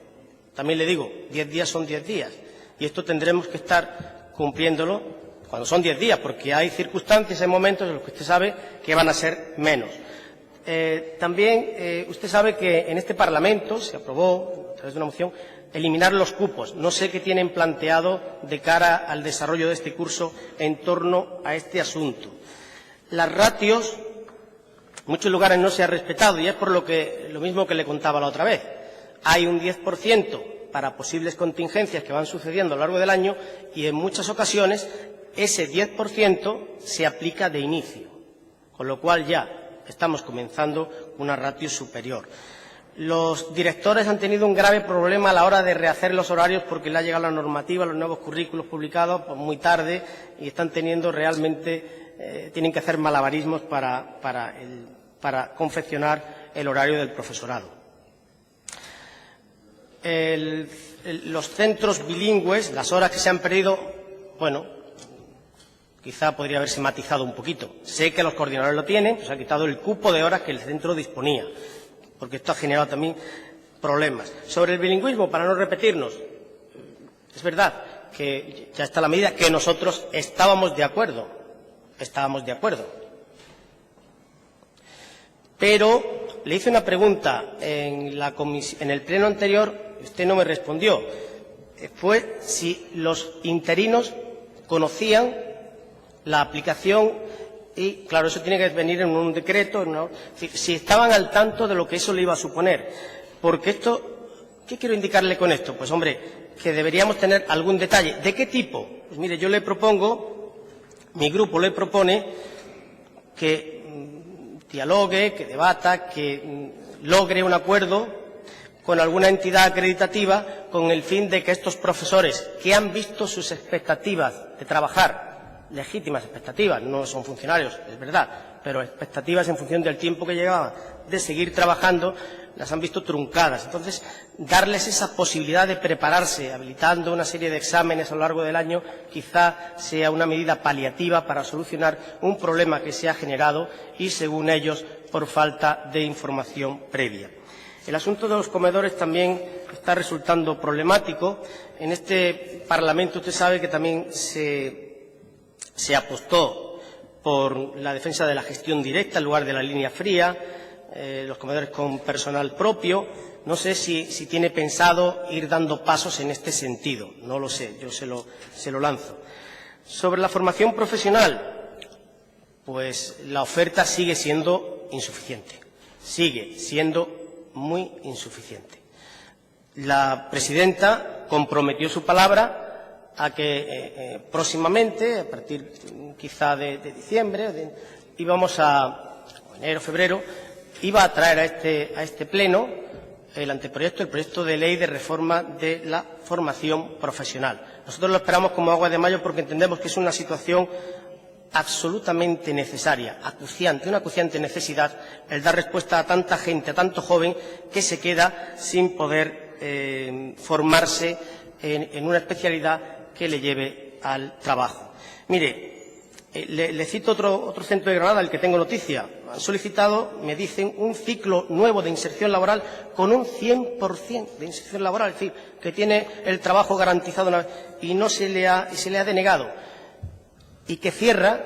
también le digo, 10 días son 10 días, y esto tendremos que estar cumpliéndolo cuando son 10 días, porque hay circunstancias, hay momentos en los que usted sabe que van a ser menos. También usted sabe que en este Parlamento se aprobó, a través de una moción, eliminar los cupos. No sé qué tienen planteado de cara al desarrollo de este curso en torno a este asunto. Las ratios, en muchos lugares no se ha respetado, y es por lo mismo que le contaba la otra vez. Hay un 10% para posibles contingencias que van sucediendo a lo largo del año, y en muchas ocasiones ese 10% se aplica de inicio, con lo cual ya estamos comenzando una ratio superior. Los directores han tenido un grave problema a la hora de rehacer los horarios porque le ha llegado la normativa, los nuevos currículos publicados muy tarde, y están teniendo realmente, tienen que hacer malabarismos para confeccionar el horario del profesorado. Los centros bilingües, las horas que se han perdido, bueno, quizá podría haberse matizado un poquito. Sé que los coordinadores lo tienen, se ha quitado el cupo de horas que el centro disponía, porque esto ha generado también problemas. Sobre el bilingüismo, para no repetirnos, es verdad que ya está la medida que nosotros estábamos de acuerdo. Pero le hice una pregunta en el pleno anterior y usted no me respondió. Fue si los interinos conocían la aplicación y, claro, eso tiene que venir en un decreto, si estaban al tanto de lo que eso le iba a suponer. Porque esto, ¿qué quiero indicarle con esto? Pues, hombre, que deberíamos tener algún detalle. ¿De qué tipo? Pues, mire, yo le propongo, mi grupo le propone que dialogue, que debata, que logre un acuerdo con alguna entidad acreditativa con el fin de que estos profesores que han visto sus expectativas de trabajar, legítimas expectativas, no son funcionarios, es verdad, pero expectativas en función del tiempo que llegaban de seguir trabajando, las han visto truncadas. Entonces, darles esa posibilidad de prepararse, habilitando una serie de exámenes a lo largo del año, quizá sea una medida paliativa para solucionar un problema que se ha generado y, según ellos, por falta de información previa. El asunto de los comedores también está resultando problemático. En este Parlamento usted sabe que también se apostó por la defensa de la gestión directa en lugar de la línea fría, los comedores con personal propio. No sé si tiene pensado ir dando pasos en este sentido. No lo sé, yo se lo lanzo. Sobre la formación profesional, pues la oferta sigue siendo insuficiente. Sigue siendo muy insuficiente. La presidenta comprometió su palabra a que próximamente, a partir quizá de diciembre, íbamos a enero, febrero, iba a traer a este pleno el anteproyecto, el proyecto de ley de reforma de la formación profesional. Nosotros lo esperamos como agua de mayo porque entendemos que es una situación absolutamente necesaria, acuciante, una acuciante necesidad el dar respuesta a tanta gente, a tanto joven que se queda sin poder formarse en una especialidad que le lleve al trabajo. Mire, le cito otro centro de Granada, el que tengo noticia. Han solicitado, me dicen, un ciclo nuevo de inserción laboral con un 100% de inserción laboral, es decir, que tiene el trabajo garantizado y se le ha denegado. Y que cierra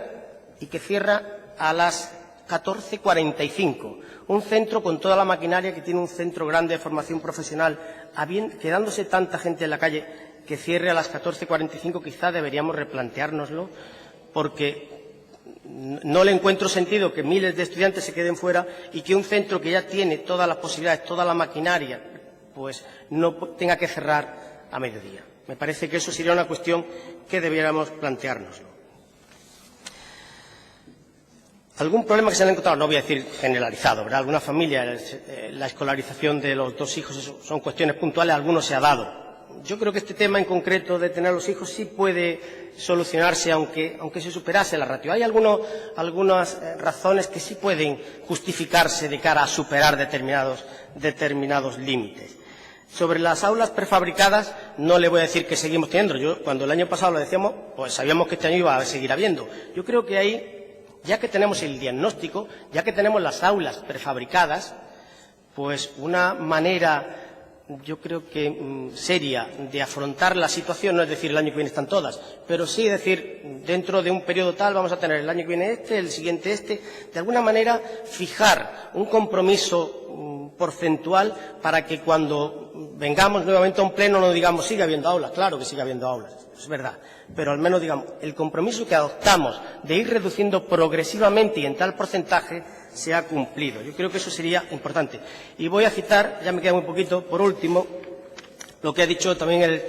a las 14:45. Un centro con toda la maquinaria que tiene un centro grande de formación profesional, quedándose tanta gente en la calle, que cierre a las 14:45, quizá deberíamos replanteárnoslo, porque no le encuentro sentido que miles de estudiantes se queden fuera y que un centro que ya tiene todas las posibilidades, toda la maquinaria, pues no tenga que cerrar a mediodía. Me parece que eso sería una cuestión que debiéramos planteárnoslo. Algún problema que se han encontrado, no voy a decir generalizado, ¿verdad? Alguna familia, la escolarización de los 2 hijos, eso son cuestiones puntuales, algunos se ha dado. Yo creo que este tema en concreto de tener los hijos sí puede solucionarse aunque se superase la ratio. Hay algunas razones que sí pueden justificarse de cara a superar determinados límites. Sobre las aulas prefabricadas no le voy a decir que seguimos teniendo. Yo, cuando el año pasado lo decíamos, pues sabíamos que este año iba a seguir habiendo. Yo creo que ahí, ya que tenemos el diagnóstico, ya que tenemos las aulas prefabricadas, pues una manera, yo creo que seria, de afrontar la situación, no es decir el año que viene están todas, pero sí decir dentro de un periodo tal vamos a tener el año que viene el siguiente de alguna manera fijar un compromiso porcentual para que cuando vengamos nuevamente a un pleno no digamos sigue habiendo aulas, claro que sigue habiendo aulas, es verdad, pero al menos digamos el compromiso que adoptamos de ir reduciendo progresivamente y en tal porcentaje se ha cumplido. Yo creo que eso sería importante. Y voy a citar, ya me queda muy poquito, por último, lo que ha dicho también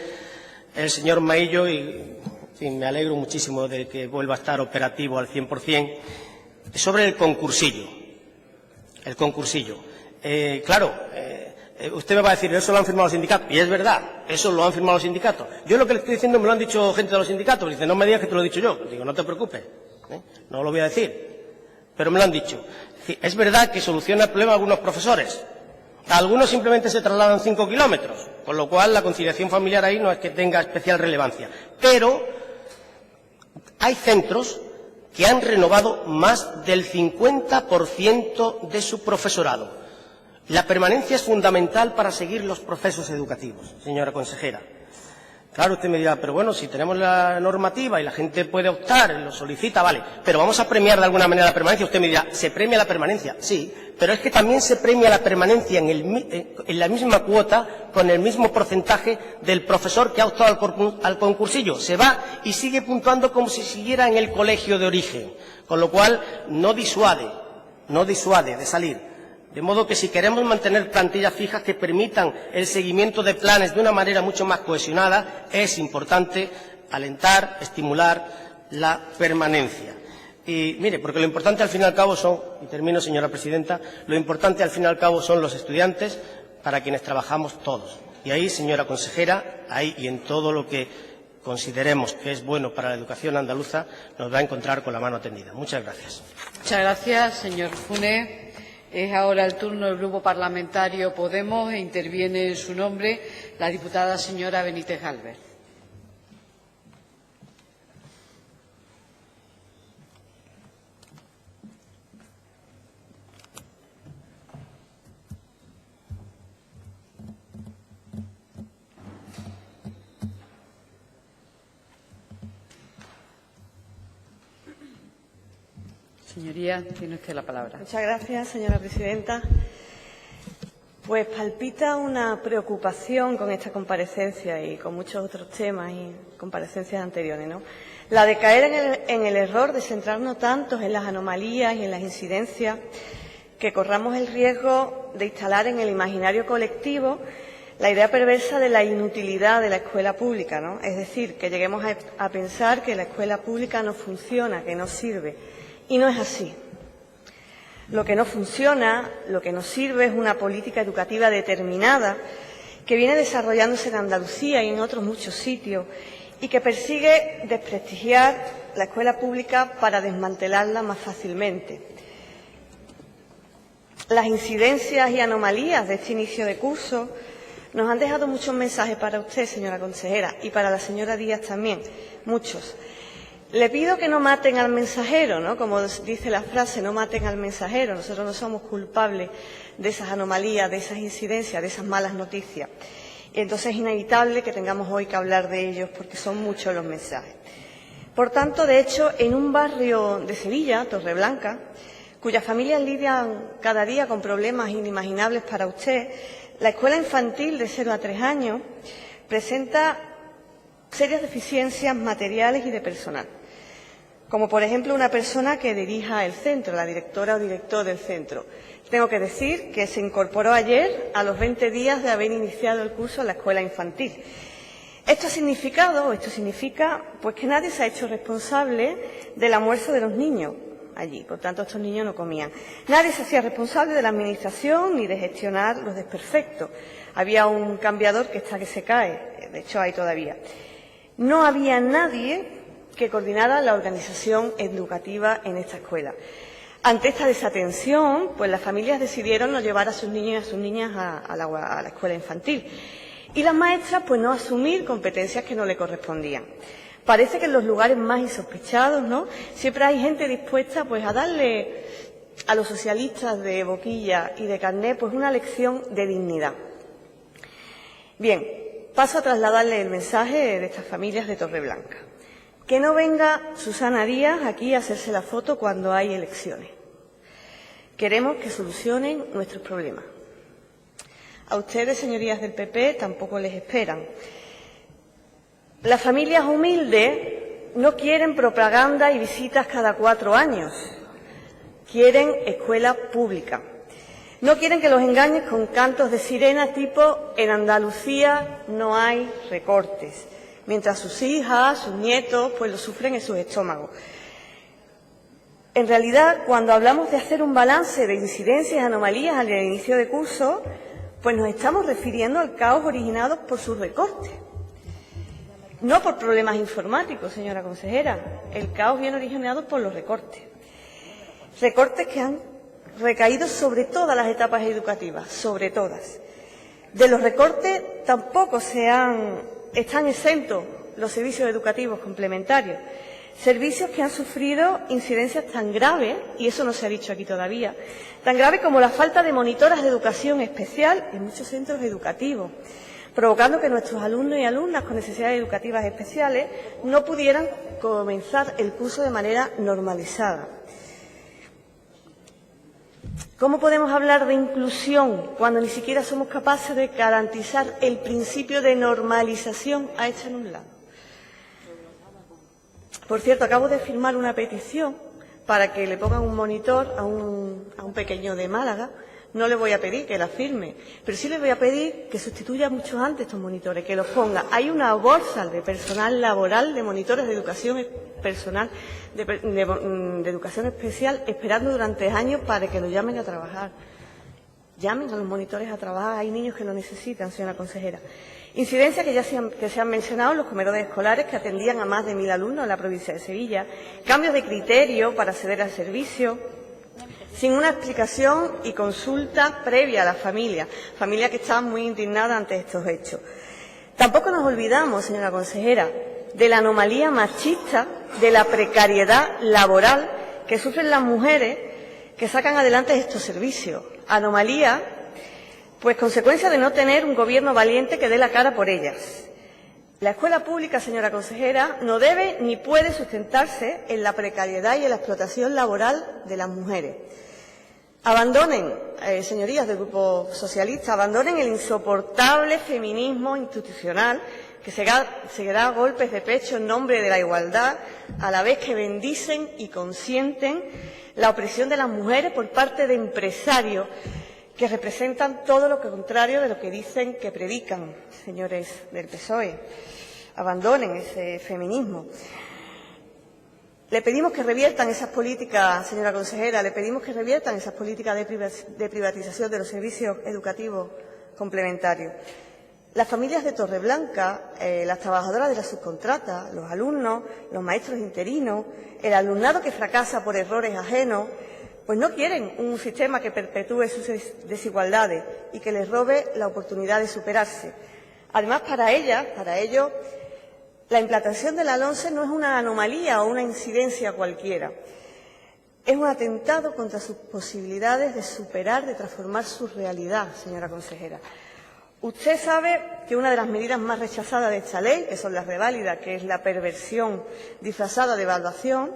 el señor Maillo, y en fin, me alegro muchísimo de que vuelva a estar operativo al 100%, sobre el concursillo. El concursillo. Claro, usted me va a decir, eso lo han firmado los sindicatos. Y es verdad, eso lo han firmado los sindicatos. Yo lo que le estoy diciendo me lo han dicho gente de los sindicatos. Dice, no me digas que te lo he dicho yo. Digo, no te preocupes, no lo voy a decir. Pero me lo han dicho. Es verdad que soluciona el problema a algunos profesores. A algunos simplemente se trasladan 5 kilómetros, con lo cual la conciliación familiar ahí no es que tenga especial relevancia. Pero hay centros que han renovado más del 50% de su profesorado. La permanencia es fundamental para seguir los procesos educativos, señora consejera. Claro, usted me dirá, pero bueno, si tenemos la normativa y la gente puede optar, lo solicita, vale, pero vamos a premiar de alguna manera la permanencia. Usted me dirá, ¿se premia la permanencia? Sí, pero es que también se premia la permanencia en la misma cuota, con el mismo porcentaje del profesor que ha optado al concursillo. Se va y sigue puntuando como si siguiera en el colegio de origen, con lo cual no disuade de salir. De modo que si queremos mantener plantillas fijas que permitan el seguimiento de planes de una manera mucho más cohesionada, es importante alentar, estimular la permanencia. Y mire, porque lo importante al fin y al cabo son, y termino señora presidenta, lo importante al fin y al cabo son los estudiantes para quienes trabajamos todos. Y ahí, señora consejera, ahí y en todo lo que consideremos que es bueno para la educación andaluza, nos va a encontrar con la mano tendida. Muchas gracias. Muchas gracias, señor Funes. Es ahora el turno del Grupo Parlamentario Podemos e interviene en su nombre la diputada señora Benítez Gálvez. Señoría, tiene usted la palabra. Muchas gracias, señora presidenta. Pues palpita una preocupación con esta comparecencia y con muchos otros temas y comparecencias anteriores, ¿no? La de caer en el error de centrarnos tanto en las anomalías y en las incidencias que corramos el riesgo de instalar en el imaginario colectivo la idea perversa de la inutilidad de la escuela pública, ¿no? Es decir, que lleguemos a pensar que la escuela pública no funciona, que no sirve. Y no es así. Lo que no funciona, lo que no sirve es una política educativa determinada que viene desarrollándose en Andalucía y en otros muchos sitios y que persigue desprestigiar la escuela pública para desmantelarla más fácilmente. Las incidencias y anomalías de este inicio de curso nos han dejado muchos mensajes para usted, señora consejera, y para la señora Díaz también, muchos. Le pido que no maten al mensajero, ¿no? Como dice la frase, no maten al mensajero. Nosotros no somos culpables de esas anomalías, de esas incidencias, de esas malas noticias. Y entonces es inevitable que tengamos hoy que hablar de ellos porque son muchos los mensajes. Por tanto, de hecho, en un barrio de Sevilla, Torreblanca, cuyas familias lidian cada día con problemas inimaginables para usted, la escuela infantil de 0 a 3 años presenta serias deficiencias materiales y de personal, como por ejemplo una persona que dirija el centro, la directora o director del centro. Tengo que decir que se incorporó ayer a los 20 días de haber iniciado el curso en la escuela infantil. Esto significa pues que nadie se ha hecho responsable del almuerzo de los niños allí, por tanto estos niños no comían. Nadie se hacía responsable de la administración ni de gestionar los desperfectos. Había un cambiador que está que se cae, de hecho hay todavía. No había nadie que coordinara la organización educativa en esta escuela. Ante esta desatención, pues las familias decidieron no llevar a sus niños y a sus niñas a la escuela infantil. Y las maestras, pues no asumir competencias que no le correspondían. Parece que en los lugares más insospechados, ¿no?, siempre hay gente dispuesta pues a darle a los socialistas de boquilla y de carné pues una lección de dignidad. Bien, paso a trasladarle el mensaje de estas familias de Torreblanca. Que no venga Susana Díaz aquí a hacerse la foto cuando hay elecciones. Queremos que solucionen nuestros problemas. A ustedes, señorías del PP, tampoco les esperan. Las familias humildes no quieren propaganda y visitas cada 4 años. Quieren escuela pública. No quieren que los engañes con cantos de sirena tipo en Andalucía no hay recortes, mientras sus hijas, sus nietos, pues lo sufren en sus estómagos. En realidad, cuando hablamos de hacer un balance de incidencias y anomalías al inicio de curso, pues nos estamos refiriendo al caos originado por sus recortes. No por problemas informáticos, señora consejera. El caos viene originado por los recortes. Recortes que han recaído sobre todas las etapas educativas, sobre todas. De los recortes tampoco están exentos los servicios educativos complementarios. Servicios que han sufrido incidencias tan graves, y eso no se ha dicho aquí todavía, tan graves como la falta de monitoras de educación especial en muchos centros educativos, provocando que nuestros alumnos y alumnas con necesidades educativas especiales no pudieran comenzar el curso de manera normalizada. ¿Cómo podemos hablar de inclusión cuando ni siquiera somos capaces de garantizar el principio de normalización a hecha en un lado? Por cierto, acabo de firmar una petición para que le pongan un monitor a un pequeño de Málaga. No le voy a pedir que la firme, pero sí le voy a pedir que sustituya mucho antes estos monitores, que los ponga. Hay una bolsa de personal laboral, de monitores de educación personal, de educación especial, esperando durante años para que lo llamen a trabajar. Llamen a los monitores a trabajar. Hay niños que lo necesitan, señora consejera. Incidencias que se han mencionado en los comedores escolares que atendían a más de 1000 alumnos en la provincia de Sevilla. Cambios de criterio para acceder al servicio, sin una explicación y consulta previa a las familias que estaban muy indignadas ante estos hechos. Tampoco nos olvidamos, señora consejera, de la anomalía machista, de la precariedad laboral que sufren las mujeres que sacan adelante estos servicios. Anomalía, pues consecuencia de no tener un gobierno valiente que dé la cara por ellas. La escuela pública, señora consejera, no debe ni puede sustentarse en la precariedad y en la explotación laboral de las mujeres. Abandonen, señorías del Grupo Socialista, abandonen el insoportable feminismo institucional que se da golpes de pecho en nombre de la igualdad, a la vez que bendicen y consienten la opresión de las mujeres por parte de empresarios que representan todo lo contrario de lo que dicen que predican, señores del PSOE. Abandonen ese feminismo. Le pedimos que reviertan esas políticas, señora consejera, le pedimos que reviertan esas políticas de privatización de los servicios educativos complementarios. Las familias de Torreblanca, las trabajadoras de la subcontrata, los alumnos, los maestros interinos, el alumnado que fracasa por errores ajenos, pues no quieren un sistema que perpetúe sus desigualdades y que les robe la oportunidad de superarse. Además, para ellos, la implantación de la LOMCE no es una anomalía o una incidencia cualquiera. Es un atentado contra sus posibilidades de superar, de transformar su realidad, señora consejera. Usted sabe que una de las medidas más rechazadas de esta ley, que son las reválidas, que es la perversión disfrazada de evaluación,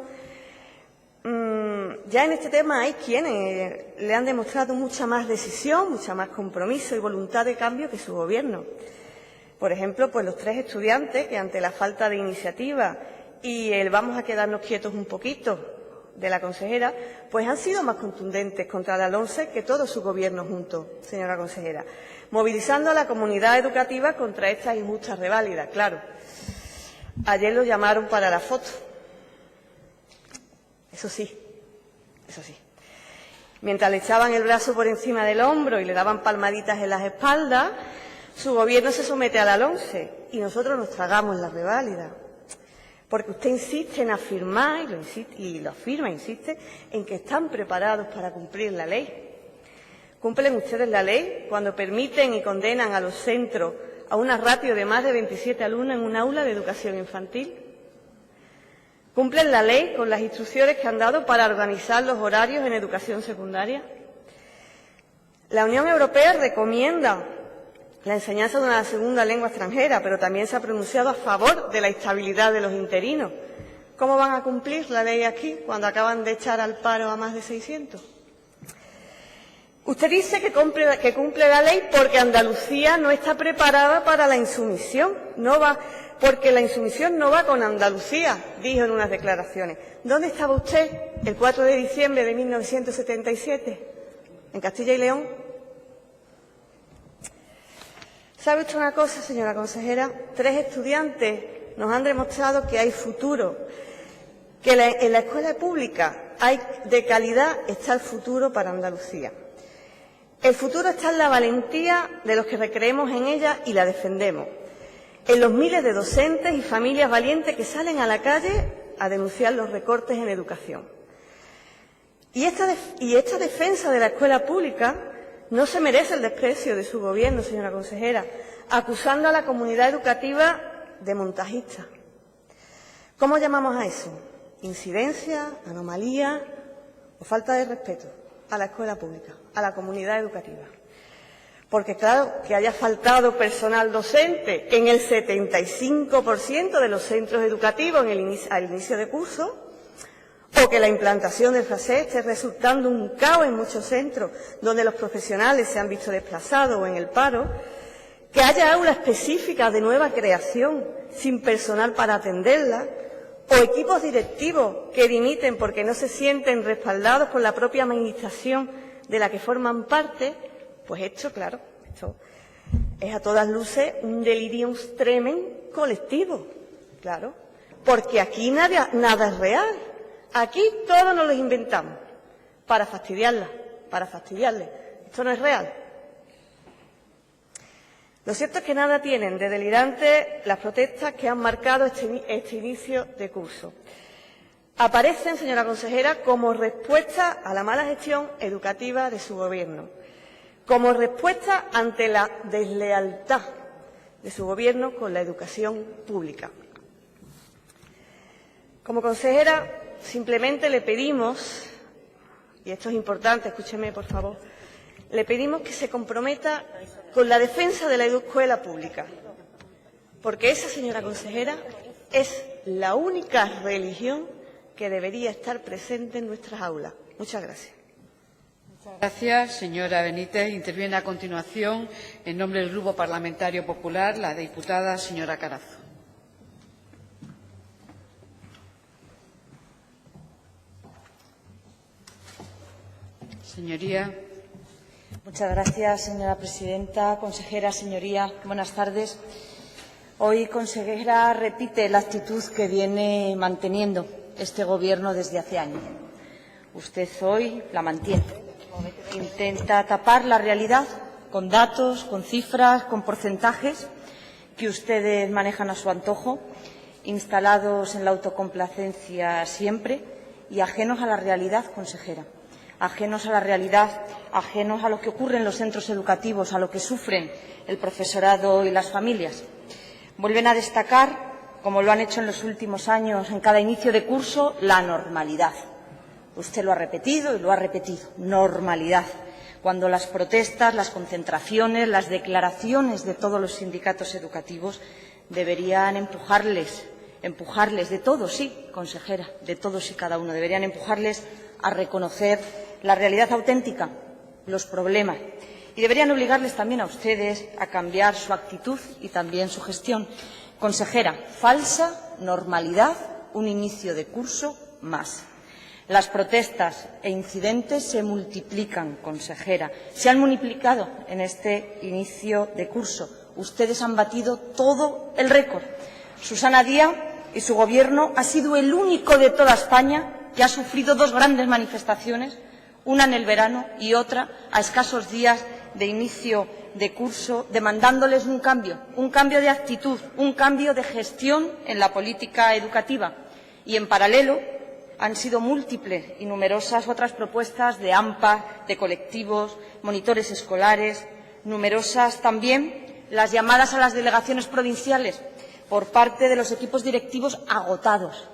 ya en este tema hay quienes le han demostrado mucha más decisión, mucha más compromiso y voluntad de cambio que su Gobierno. Por ejemplo, pues los 3 estudiantes que ante la falta de iniciativa y el vamos a quedarnos quietos un poquito de la consejera, pues han sido más contundentes contra la LOMCE que todo su Gobierno junto, señora consejera, movilizando a la comunidad educativa contra estas injustas reválidas, claro. Ayer lo llamaron para la foto. Eso sí. Mientras le echaban el brazo por encima del hombro y le daban palmaditas en las espaldas, su Gobierno se somete a la LOMCE y nosotros nos tragamos la reválida. Porque usted insiste en afirmar, insiste en que están preparados para cumplir la ley. ¿Cumplen ustedes la ley cuando permiten y condenan a los centros a una ratio de más de 27 alumnos en un aula de educación infantil? ¿Cumplen la ley con las instrucciones que han dado para organizar los horarios en educación secundaria? La Unión Europea recomienda la enseñanza de una segunda lengua extranjera, pero también se ha pronunciado a favor de la estabilidad de los interinos. ¿Cómo van a cumplir la ley aquí cuando acaban de echar al paro a más de 600? Usted dice que cumple la ley porque Andalucía no está preparada para la insumisión, porque la insumisión no va con Andalucía, dijo en unas declaraciones. ¿Dónde estaba usted el 4 de diciembre de 1977? ¿En Castilla y León? ¿Sabe usted una cosa, señora consejera? 3 estudiantes nos han demostrado que hay futuro, que en la escuela pública de calidad está el futuro para Andalucía. El futuro está en la valentía de los que recreemos en ella y la defendemos, en los miles de docentes y familias valientes que salen a la calle a denunciar los recortes en educación. Y esta defensa de la escuela pública no se merece el desprecio de su Gobierno, señora consejera, acusando a la comunidad educativa de montajista. ¿Cómo llamamos a eso? ¿Incidencia, anomalía o falta de respeto a la escuela pública, a la comunidad educativa? Porque, claro, que haya faltado personal docente en el 75% de los centros educativos al inicio de curso, o que la implantación del francés esté resultando un caos en muchos centros donde los profesionales se han visto desplazados o en el paro, que haya aulas específicas de nueva creación sin personal para atenderlas, o equipos directivos que dimiten porque no se sienten respaldados por la propia administración de la que forman parte, pues esto es a todas luces un delirium tremens colectivo, claro, porque aquí nada es real. Aquí todo nos lo inventamos para fastidiarles. Esto no es real. Lo cierto es que nada tienen de delirante las protestas que han marcado este inicio de curso. Aparecen, señora consejera, como respuesta a la mala gestión educativa de su Gobierno, como respuesta ante la deslealtad de su Gobierno con la educación pública. Como consejera, simplemente le pedimos, y esto es importante, escúcheme por favor, le pedimos que se comprometa con la defensa de la escuela pública, porque esa, señora consejera, es la única religión que debería estar presente en nuestras aulas. Muchas gracias. Muchas gracias, señora Benítez. Interviene a continuación, en nombre del Grupo Parlamentario Popular, la diputada señora Carazo. Señoría, Muchas gracias, señora presidenta. Consejera, señoría, buenas tardes. Hoy, consejera, repite la actitud que viene manteniendo este Gobierno desde hace años. Usted hoy la mantiene. Intenta tapar la realidad con datos, con cifras, con porcentajes que ustedes manejan a su antojo, instalados en la autocomplacencia siempre y ajenos a la realidad, consejera. Ajenos a la realidad, ajenos a lo que ocurre en los centros educativos, a lo que sufren el profesorado y las familias. Vuelven a destacar, como lo han hecho en los últimos años, en cada inicio de curso, la normalidad. Usted lo ha repetido y lo ha repetido, normalidad. Cuando las protestas, las concentraciones, las declaraciones de todos los sindicatos educativos deberían empujarles, de todos, sí, consejera, de todos y cada uno, deberían empujarles a reconocer la realidad auténtica, los problemas, y deberían obligarles también a ustedes a cambiar su actitud y también su gestión. Consejera, falsa normalidad, un inicio de curso más. Las protestas e incidentes se multiplican, consejera. Se han multiplicado en este inicio de curso. Ustedes han batido todo el récord. Susana Díaz y su Gobierno ha sido el único de toda España que ha sufrido dos grandes manifestaciones, una en el verano y otra a escasos días de inicio de curso, demandándoles un cambio de actitud, un cambio de gestión en la política educativa. Y, en paralelo, han sido múltiples y numerosas otras propuestas de AMPA, de colectivos, monitores escolares, numerosas también las llamadas a las delegaciones provinciales por parte de los equipos directivos agotados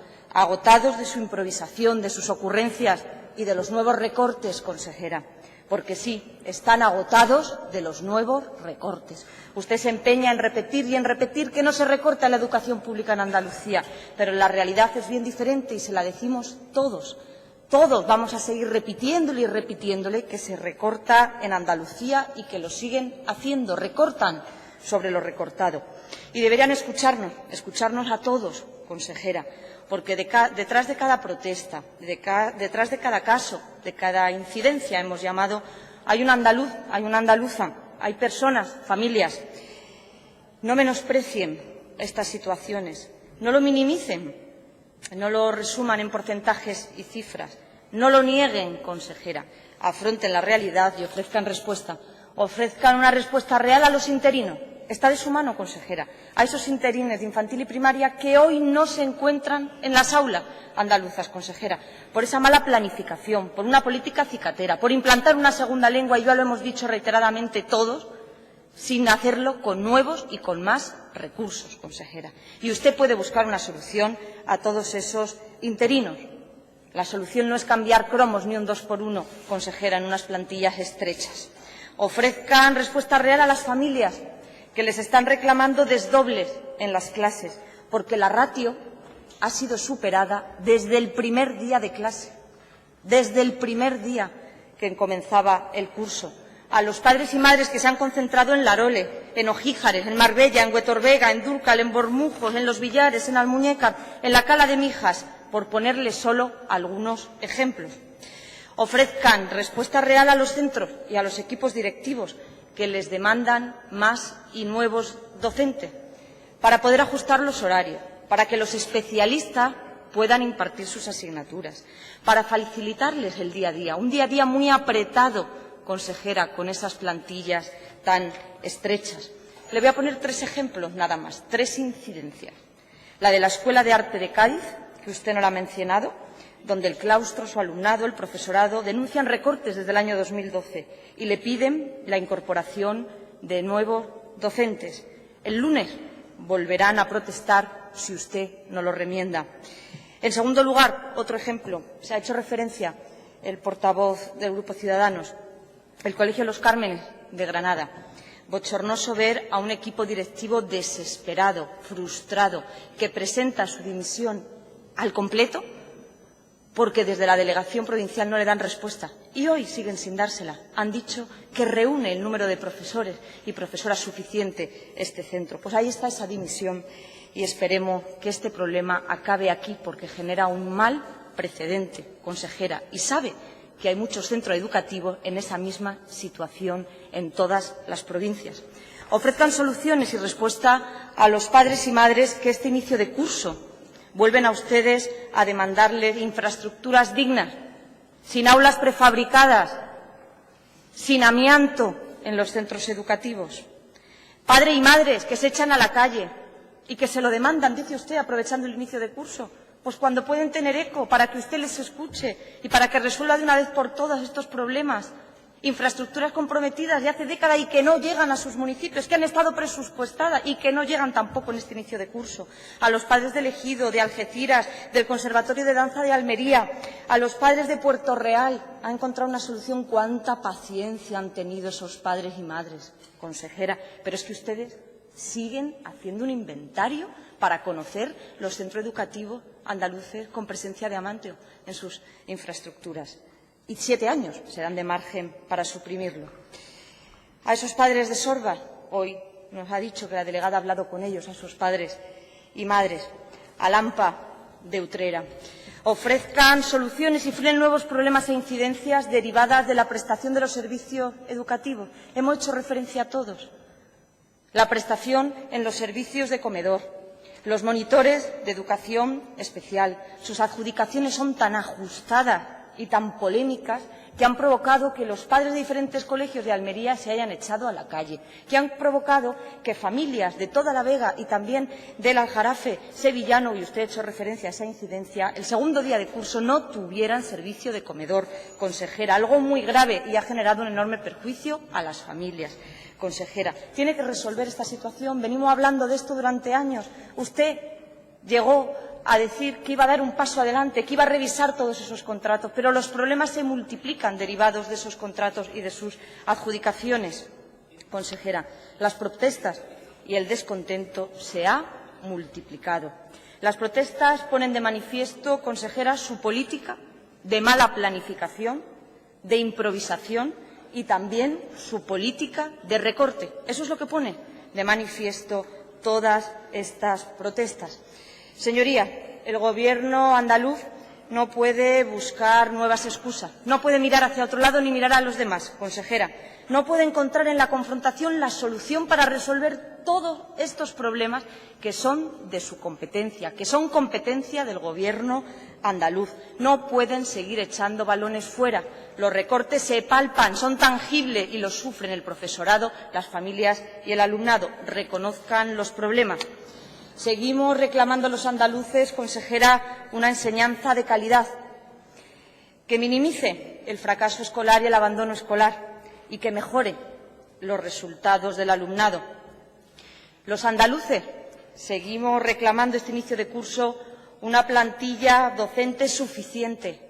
de su improvisación, de sus ocurrencias y de los nuevos recortes, consejera. Porque sí, están agotados de los nuevos recortes. Usted se empeña en repetir y en repetir que no se recorta la educación pública en Andalucía, pero la realidad es bien diferente y se la decimos todos. Todos vamos a seguir repitiéndole y repitiéndole que se recorta en Andalucía y que lo siguen haciendo, recortan sobre lo recortado. Y deberían escucharnos a todos, consejera, porque detrás de cada protesta, detrás de cada caso, de cada incidencia, hemos llamado, hay un andaluz, hay una andaluza, hay personas, familias. No menosprecien estas situaciones, no lo minimicen, no lo resuman en porcentajes y cifras, no lo nieguen, consejera, afronten la realidad y ofrezcan respuesta. Ofrezcan una respuesta real a los interinos. Está de su mano, consejera, a esos interines de infantil y primaria que hoy no se encuentran en las aulas andaluzas, consejera, por esa mala planificación, por una política cicatera, por implantar una segunda lengua, y ya lo hemos dicho reiteradamente todos, sin hacerlo con nuevos y con más recursos, consejera. Y usted puede buscar una solución a todos esos interinos. La solución no es cambiar cromos ni un 2x1, consejera, en unas plantillas estrechas. Ofrezcan respuesta real a las familias que les están reclamando desdobles en las clases, porque la ratio ha sido superada desde el primer día de clase, desde el primer día que comenzaba el curso. A los padres y madres que se han concentrado en Larole, en Ojíjares, en Marbella, en Huetorvega, en Dúrcal, en Bormujos, en Los Villares, en Almuñécar, en la Cala de Mijas, por ponerles solo algunos ejemplos. Ofrezcan respuesta real a los centros y a los equipos directivos que les demandan más y nuevos docentes, para poder ajustar los horarios, para que los especialistas puedan impartir sus asignaturas, para facilitarles el día a día, un día a día muy apretado, consejera, con esas plantillas tan estrechas. Le voy a poner 3 ejemplos nada más, 3 incidencias. La de la Escuela de Arte de Cádiz, que usted no la ha mencionado, donde el claustro, su alumnado, el profesorado denuncian recortes desde el año 2012 y le piden la incorporación de nuevos docentes. El lunes volverán a protestar si usted no lo remienda. En segundo lugar, otro ejemplo, se ha hecho referencia el portavoz del Grupo Ciudadanos, el Colegio Los Cármenes de Granada. Bochornoso ver a un equipo directivo desesperado, frustrado, que presenta su dimisión al completo porque desde la delegación provincial no le dan respuesta. Y hoy siguen sin dársela. Han dicho que reúne el número de profesores y profesoras suficiente este centro. Pues ahí está esa dimisión y esperemos que este problema acabe aquí, porque genera un mal precedente, consejera. Y sabe que hay muchos centros educativos en esa misma situación en todas las provincias. Ofrezcan soluciones y respuesta a los padres y madres que este inicio de curso vuelven a ustedes a demandarles infraestructuras dignas, sin aulas prefabricadas, sin amianto en los centros educativos. Padres y madres que se echan a la calle y que se lo demandan, dice usted, aprovechando el inicio de curso, pues cuando pueden tener eco para que usted les escuche y para que resuelva de una vez por todas estos problemas. Infraestructuras comprometidas de hace décadas y que no llegan a sus municipios, que han estado presupuestadas y que no llegan tampoco en este inicio de curso. A los padres del Ejido, de Algeciras, del Conservatorio de Danza de Almería, a los padres de Puerto Real. ¿Ha encontrado una solución? ¿Cuánta paciencia han tenido esos padres y madres, consejera? Pero es que ustedes siguen haciendo un inventario para conocer los centros educativos andaluces con presencia de amianto en sus infraestructuras. Y 7 años serán de margen para suprimirlo. A esos padres de Sorba, hoy nos ha dicho que la delegada ha hablado con ellos, a sus padres y madres, a Lampa de Utrera. Ofrezcan soluciones y frenen nuevos problemas e incidencias derivadas de la prestación de los servicios educativos. Hemos hecho referencia a todos. La prestación en los servicios de comedor, los monitores de educación especial. Sus adjudicaciones son tan ajustadas y tan polémicas que han provocado que los padres de diferentes colegios de Almería se hayan echado a la calle, que han provocado que familias de toda la Vega y también del Aljarafe sevillano, y usted ha hecho referencia a esa incidencia, el segundo día de curso no tuvieran servicio de comedor, consejera, algo muy grave y ha generado un enorme perjuicio a las familias. Consejera, tiene que resolver esta situación. Venimos hablando de esto durante años. Usted llegó a decir que iba a dar un paso adelante, que iba a revisar todos esos contratos, pero los problemas se multiplican derivados de esos contratos y de sus adjudicaciones. Consejera, las protestas y el descontento se ha multiplicado. Las protestas ponen de manifiesto, consejera, su política de mala planificación, de improvisación y también su política de recorte. Eso es lo que pone de manifiesto todas estas protestas. Señoría, el Gobierno andaluz no puede buscar nuevas excusas, no puede mirar hacia otro lado ni mirar a los demás, consejera. No puede encontrar en la confrontación la solución para resolver todos estos problemas que son de su competencia, que son competencia del Gobierno andaluz. No pueden seguir echando balones fuera. Los recortes se palpan, son tangibles y los sufren el profesorado, las familias y el alumnado. Reconozcan los problemas. Seguimos reclamando a los andaluces, consejera, una enseñanza de calidad, que minimice el fracaso escolar y el abandono escolar y que mejore los resultados del alumnado. Los andaluces seguimos reclamando este inicio de curso una plantilla docente suficiente,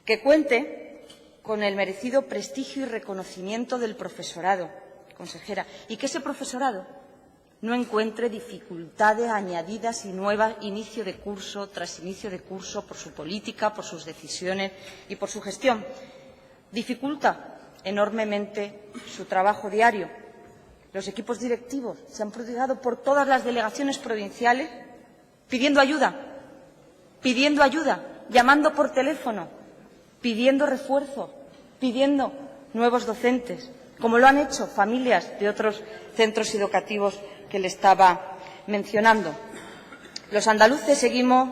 que cuente con el merecido prestigio y reconocimiento del profesorado, consejera, y que ese profesorado no encuentre dificultades añadidas y nuevas inicio de curso tras inicio de curso por su política, por sus decisiones y por su gestión. Dificulta enormemente su trabajo diario. Los equipos directivos se han prodigado por todas las delegaciones provinciales pidiendo ayuda, llamando por teléfono, pidiendo refuerzo, pidiendo nuevos docentes, como lo han hecho familias de otros centros educativos que le estaba mencionando. Los andaluces seguimos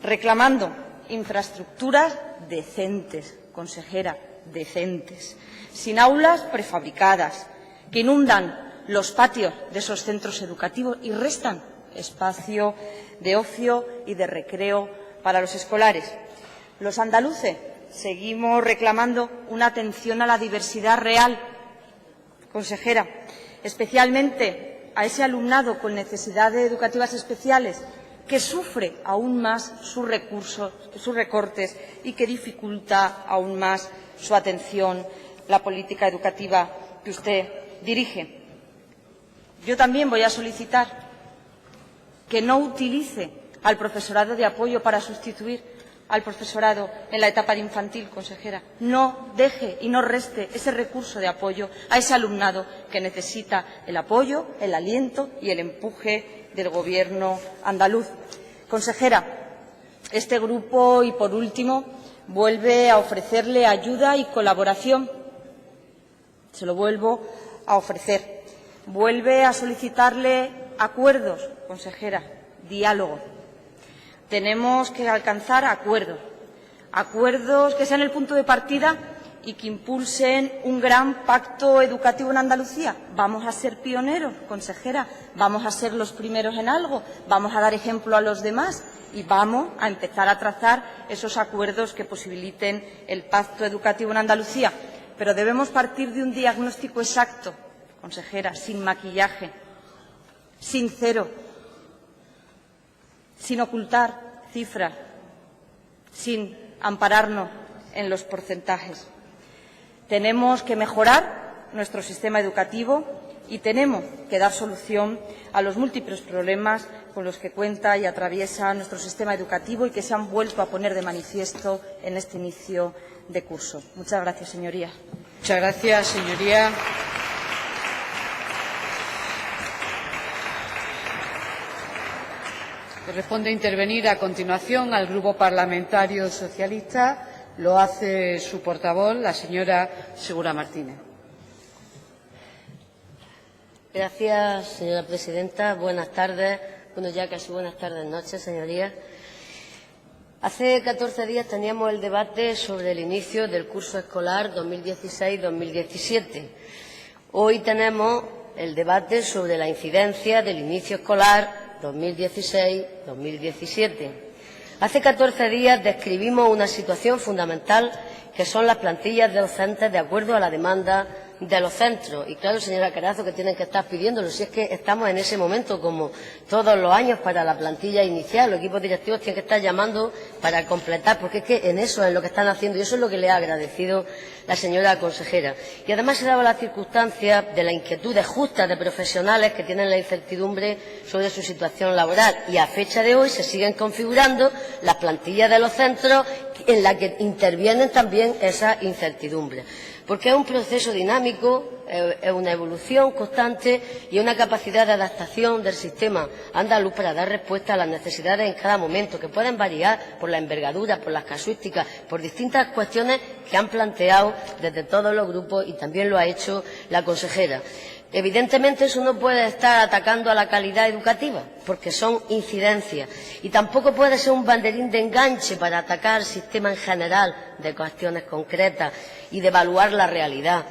reclamando infraestructuras decentes, consejera, decentes, sin aulas prefabricadas, que inundan los patios de esos centros educativos y restan espacio de ocio y de recreo para los escolares. Los andaluces seguimos reclamando una atención a la diversidad real, consejera, especialmente a ese alumnado con necesidades educativas especiales que sufre aún más sus recursos, sus recortes y que dificulta aún más su atención, la política educativa que usted dirige. Yo también voy a solicitar que no utilice al profesorado de apoyo para sustituir al profesorado en la etapa de infantil, consejera. No deje y no reste ese recurso de apoyo a ese alumnado que necesita el apoyo, el aliento y el empuje del Gobierno andaluz. Consejera, este grupo, y por último, vuelve a ofrecerle ayuda y colaboración. Se lo vuelvo a ofrecer. Vuelve a solicitarle acuerdos, consejera, diálogo. Tenemos que alcanzar acuerdos, acuerdos que sean el punto de partida y que impulsen un gran pacto educativo en Andalucía. Vamos a ser pioneros, consejera, vamos a ser los primeros en algo, vamos a dar ejemplo a los demás y vamos a empezar a trazar esos acuerdos que posibiliten el pacto educativo en Andalucía. Pero debemos partir de un diagnóstico exacto, consejera, sin maquillaje, sincero, sin ocultar cifras, sin ampararnos en los porcentajes. Tenemos que mejorar nuestro sistema educativo y tenemos que dar solución a los múltiples problemas con los que cuenta y atraviesa nuestro sistema educativo y que se han vuelto a poner de manifiesto en este inicio de curso. Muchas gracias, señoría. Muchas gracias, señoría. Corresponde intervenir a continuación al Grupo Parlamentario Socialista. Lo hace su portavoz, la señora Segura Martínez. Gracias, señora presidenta. Buenas tardes. Bueno, ya casi buenas tardes, noches, señorías. Hace 14 días teníamos el debate sobre el inicio del curso escolar 2016-2017. Hoy tenemos el debate sobre la incidencia del inicio escolar 2016-2017. Hace 14 días describimos una situación fundamental que son las plantillas de docentes de acuerdo a la demanda de los centros. Y claro, señora Carazo, que tienen que estar pidiéndolo, si es que estamos en ese momento, como todos los años, para la plantilla inicial. Los equipos directivos tienen que estar llamando para completar, porque es que en eso es lo que están haciendo, y eso es lo que le ha agradecido la señora consejera. Y además se daba la circunstancia de las inquietudes justas de profesionales que tienen la incertidumbre sobre su situación laboral. Y a fecha de hoy se siguen configurando las plantillas de los centros en las que intervienen también esas incertidumbres. Porque es un proceso dinámico, es una evolución constante y una capacidad de adaptación del sistema andaluz para dar respuesta a las necesidades en cada momento, que pueden variar por la envergadura, por las casuísticas, por distintas cuestiones que han planteado desde todos los grupos y también lo ha hecho la consejera. Evidentemente, eso no puede estar atacando a la calidad educativa, porque son incidencias. Y tampoco puede ser un banderín de enganche para atacar el sistema en general de cuestiones concretas y de evaluar la realidad.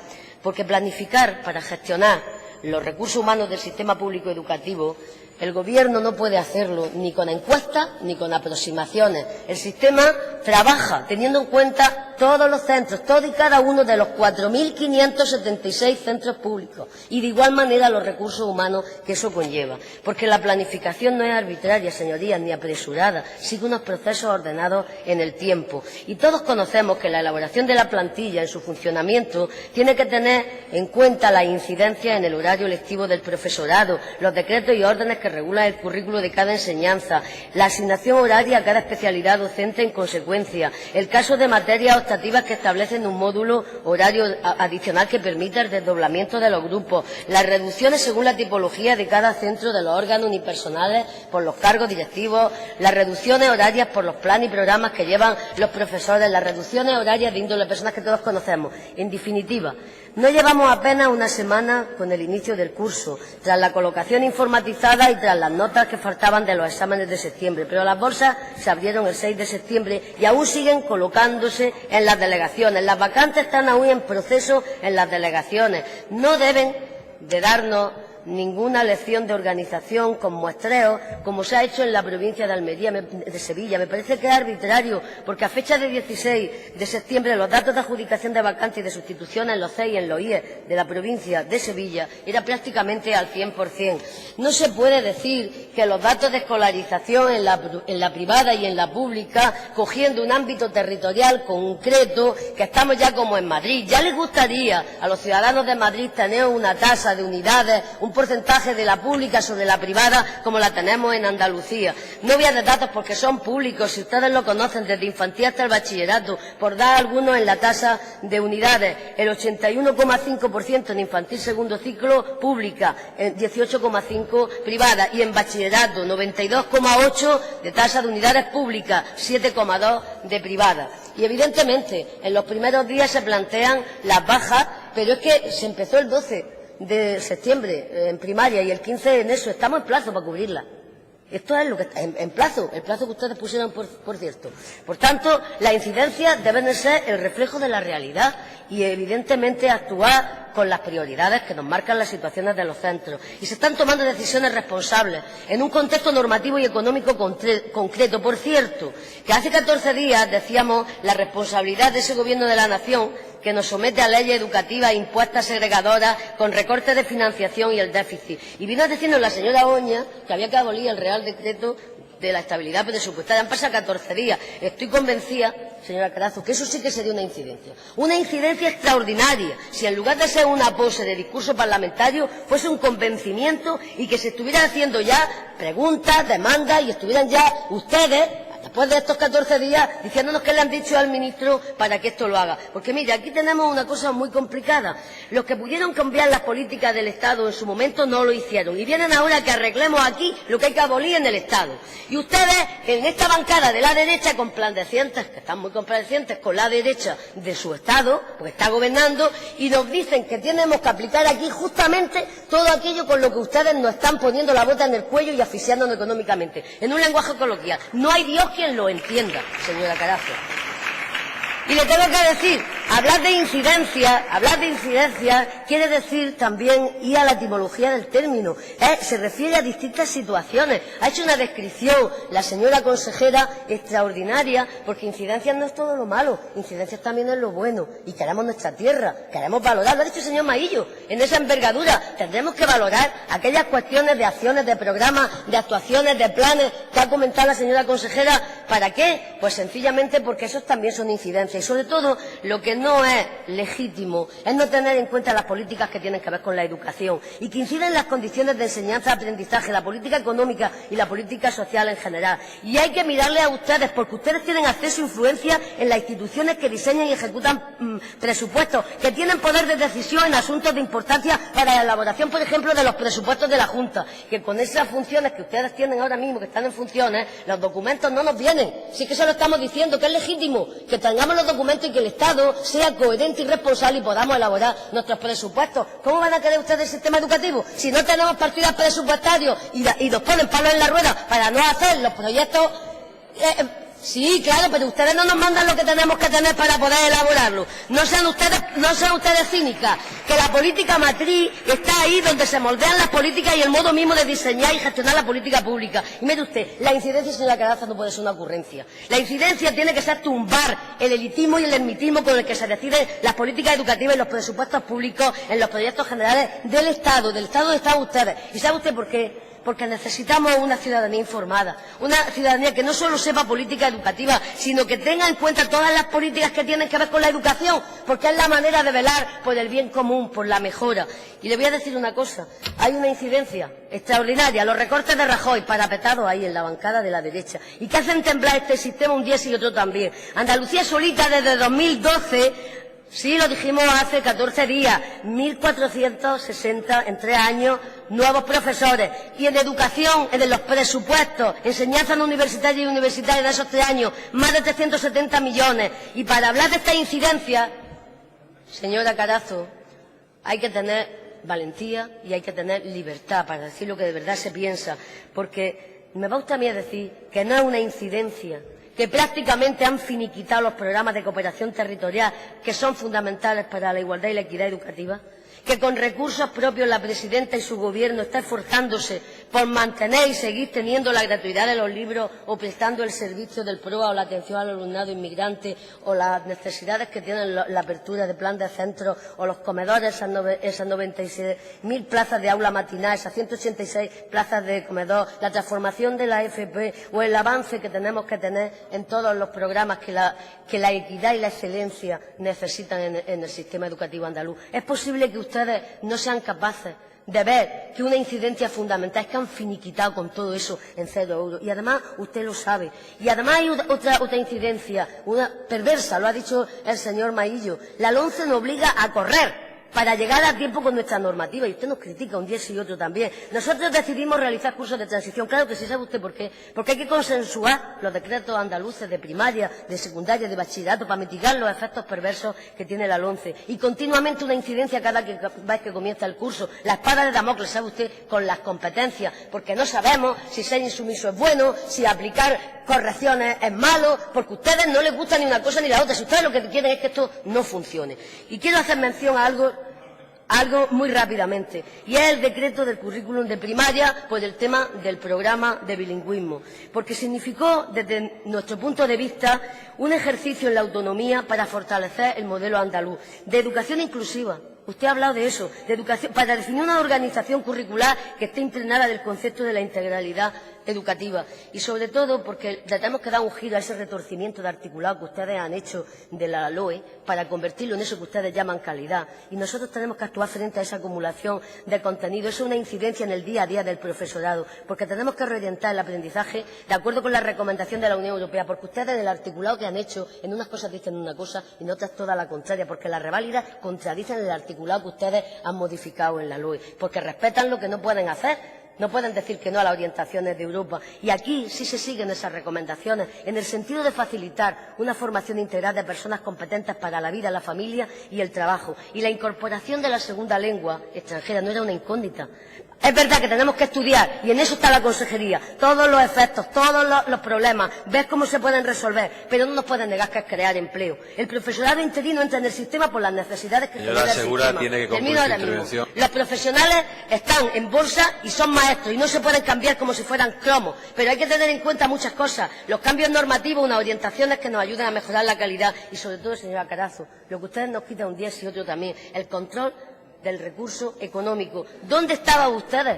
Porque planificar para gestionar los recursos humanos del sistema público educativo, el Gobierno no puede hacerlo ni con encuestas ni con aproximaciones. El sistema trabaja teniendo en cuenta todos los centros, todos y cada uno de los 4.576 centros públicos y de igual manera los recursos humanos que eso conlleva. Porque la planificación no es arbitraria, señorías, ni apresurada, sigue unos procesos ordenados en el tiempo. Y todos conocemos que la elaboración de la plantilla en su funcionamiento tiene que tener en cuenta la incidencia en el horario lectivo del profesorado, los decretos y órdenes que regulan el currículo de cada enseñanza, la asignación horaria a cada especialidad docente en consecuencia, el caso de materias optativas que establecen un módulo horario adicional que permita el desdoblamiento de los grupos, las reducciones según la tipología de cada centro de los órganos unipersonales por los cargos directivos, las reducciones horarias por los planes y programas que llevan los profesores, las reducciones horarias de índole personal que todos conocemos. En definitiva, no llevamos apenas una semana con el inicio del curso, tras la colocación informatizada y tras las notas que faltaban de los exámenes de septiembre, pero las bolsas se abrieron el 6 de septiembre y aún siguen colocándose en las delegaciones. Las vacantes están aún en proceso en las delegaciones. No deben de darnos ninguna lección de organización con muestreos, como se ha hecho en la provincia de Almería, de Sevilla. Me parece que es arbitrario, porque a fecha de 16 de septiembre los datos de adjudicación de vacantes y de sustitución en los CEI y en los IE de la provincia de Sevilla era prácticamente al 100%. No se puede decir que los datos de escolarización en la privada y en la pública, cogiendo un ámbito territorial concreto, que estamos ya como en Madrid. Ya les gustaría a los ciudadanos de Madrid tener una tasa de unidades un un porcentaje de la pública sobre la privada como la tenemos en Andalucía. No voy a dar datos porque son públicos, si ustedes lo conocen, desde infantil hasta el bachillerato, por dar algunos en la tasa de unidades. El 81,5% en infantil segundo ciclo pública, 18,5% privada, y en bachillerato 92,8% de tasa de unidades públicas, 7,2% de privada. Y evidentemente en los primeros días se plantean las bajas, pero es que se empezó el 12 de septiembre en primaria y el 15 en eso, estamos en plazo para cubrirla. Esto es lo que está en plazo, el plazo que ustedes pusieron, por cierto. Por tanto, las incidencias deben de ser el reflejo de la realidad y, evidentemente, actuar con las prioridades que nos marcan las situaciones de los centros. Y se están tomando decisiones responsables en un contexto normativo y económico concreto. Por cierto, que hace 14 días decíamos la responsabilidad de ese Gobierno de la Nación que nos somete a leyes educativas impuestas segregadoras con recortes de financiación y el déficit. Y vino a decirnos la señora Oña que había que abolir el Real Decreto de la estabilidad presupuestaria. Han pasado 14 días. Estoy convencida, señora Carazo, que eso sí que sería una incidencia. Una incidencia extraordinaria. Si en lugar de ser una pose de discurso parlamentario, fuese un convencimiento y que se estuvieran haciendo ya preguntas, demandas y estuvieran ya ustedes, después de estos 14 días, diciéndonos qué le han dicho al ministro para que esto lo haga. Porque, mire, aquí tenemos una cosa muy complicada. Los que pudieron cambiar las políticas del Estado en su momento no lo hicieron. Y vienen ahora que arreglemos aquí lo que hay que abolir en el Estado. Y ustedes, en esta bancada de la derecha, complacientes, que están muy complacientes con la derecha de su Estado, porque está gobernando, y nos dicen que tenemos que aplicar aquí justamente todo aquello con lo que ustedes nos están poniendo la bota en el cuello y asfixiándonos económicamente. En un lenguaje coloquial. No hay Dios quien lo entienda, señora Carazo. Y le tengo que decir, hablar de incidencia quiere decir también ir a la etimología del término. Se refiere a distintas situaciones. Ha hecho una descripción la señora consejera extraordinaria, porque incidencias no es todo lo malo, incidencias también es lo bueno. Y queremos nuestra tierra, queremos valorar, lo ha dicho el señor Maillo, en esa envergadura. Tendremos que valorar aquellas cuestiones de acciones, de programas, de actuaciones, de planes que ha comentado la señora consejera. ¿Para qué? Pues sencillamente porque esos también son incidencias. Y sobre todo, lo que no es legítimo es no tener en cuenta las políticas que tienen que ver con la educación y que inciden en las condiciones de enseñanza, aprendizaje, la política económica y la política social en general. Y hay que mirarle a ustedes, porque ustedes tienen acceso e influencia en las instituciones que diseñan y ejecutan presupuestos, que tienen poder de decisión en asuntos de importancia para la elaboración, por ejemplo, de los presupuestos de la Junta, que con esas funciones que ustedes tienen ahora mismo, que están en funciones, los documentos no nos vienen. Sí que se lo estamos diciendo, que es legítimo que tengamos los documentos y que el Estado sea coherente y responsable y podamos elaborar nuestros presupuestos. ¿Cómo van a querer ustedes el sistema educativo si no tenemos partidas presupuestarias y nos ponen palos en la rueda para no hacer los proyectos? Sí, claro, pero ustedes no nos mandan lo que tenemos que tener para poder elaborarlo. No sean ustedes cínicas, que la política matriz está ahí donde se moldean las políticas y el modo mismo de diseñar y gestionar la política pública. Y mire usted, la incidencia, señora Carazo, no puede ser una ocurrencia. La incidencia tiene que ser tumbar el elitismo y el ermitismo con el que se deciden las políticas educativas y los presupuestos públicos en los proyectos generales del Estado donde están ustedes. ¿Y sabe usted por qué? Porque necesitamos una ciudadanía informada, una ciudadanía que no solo sepa política educativa, sino que tenga en cuenta todas las políticas que tienen que ver con la educación, porque es la manera de velar por el bien común, por la mejora. Y le voy a decir una cosa, hay una incidencia extraordinaria, los recortes de Rajoy, parapetados ahí en la bancada de la derecha, y que hacen temblar este sistema un día y otro también. Andalucía solita desde 2012... Sí, lo dijimos hace 14 días, 1.460 en 3 años nuevos profesores. Y en educación, en los presupuestos, enseñanza no universitaria y universitaria en esos 3 años, más de 370 millones. Y para hablar de esta incidencia, señora Carazo, hay que tener valentía y hay que tener libertad para decir lo que de verdad se piensa. Porque me va usted a mí a decir que no es una incidencia, que prácticamente han finiquitado los programas de cooperación territorial que son fundamentales para la igualdad y la equidad educativa, que con recursos propios la presidenta y su gobierno está esforzándose por mantener y seguir teniendo la gratuidad de los libros o prestando el servicio del PROA o la atención al alumnado inmigrante o las necesidades que tienen la apertura de plan de centros o los comedores, esas 96.000 plazas de aula matinal, esas 186 plazas de comedor, la transformación de la FP o el avance que tenemos que tener en todos los programas que la equidad y la excelencia necesitan en el sistema educativo andaluz. Es posible que ustedes no sean capaces de ver que una incidencia fundamental es que han finiquitado con todo eso en 0 euros. Y además, usted lo sabe. Y además hay otra incidencia, una perversa, lo ha dicho el señor Maillo. La LOMCE nos obliga a correr para llegar a tiempo con nuestra normativa. Y usted nos critica un día sí y otro también. Nosotros decidimos realizar cursos de transición. Claro que sí, ¿sabe usted por qué? Porque hay que consensuar los decretos andaluces de primaria, de secundaria, de bachillerato, para mitigar los efectos perversos que tiene la LOMCE. Y continuamente una incidencia cada vez que comienza el curso. La espada de Damocles, ¿sabe usted? Con las competencias. Porque no sabemos si ser insumiso es bueno, si aplicar correcciones es malo, porque a ustedes no les gusta ni una cosa ni la otra. Si ustedes lo que quieren es que esto no funcione. Y quiero hacer mención a algo muy rápidamente, y es el decreto del currículum de primaria por el tema del programa de bilingüismo, porque significó, desde nuestro punto de vista, un ejercicio en la autonomía para fortalecer el modelo andaluz, de educación inclusiva. Usted ha hablado de eso, de educación, para definir una organización curricular que esté impregnada del concepto de la integralidad educativa. Y sobre todo porque le tenemos que dar un giro a ese retorcimiento de articulado que ustedes han hecho de la LOE para convertirlo en eso que ustedes llaman calidad. Y nosotros tenemos que actuar frente a esa acumulación de contenido. Eso es una incidencia en el día a día del profesorado, porque tenemos que reorientar el aprendizaje de acuerdo con la recomendación de la Unión Europea, porque ustedes en el articulado que han hecho, en unas cosas dicen una cosa y en otras toda la contraria, porque las reválidas contradicen el articulado que ustedes han modificado en la LOE, porque respetan lo que no pueden hacer. No pueden decir que no a las orientaciones de Europa. Y aquí sí se siguen esas recomendaciones, en el sentido de facilitar una formación integral de personas competentes para la vida, la familia y el trabajo. Y la incorporación de la segunda lengua extranjera no era una incógnita. Es verdad que tenemos que estudiar, y en eso está la consejería, todos los efectos, todos los problemas, ver cómo se pueden resolver, pero no nos pueden negar que es crear empleo. El profesorado interino entra en el sistema por las necesidades que genera el sistema. Tiene que concluir su intervención. Los profesionales están en bolsa y son maestros, y no se pueden cambiar como si fueran cromos, pero hay que tener en cuenta muchas cosas, los cambios normativos, unas orientaciones que nos ayuden a mejorar la calidad, y sobre todo, señora Carazo, lo que ustedes nos quitan un día y otro también, el control del recurso económico. ¿Dónde estaban ustedes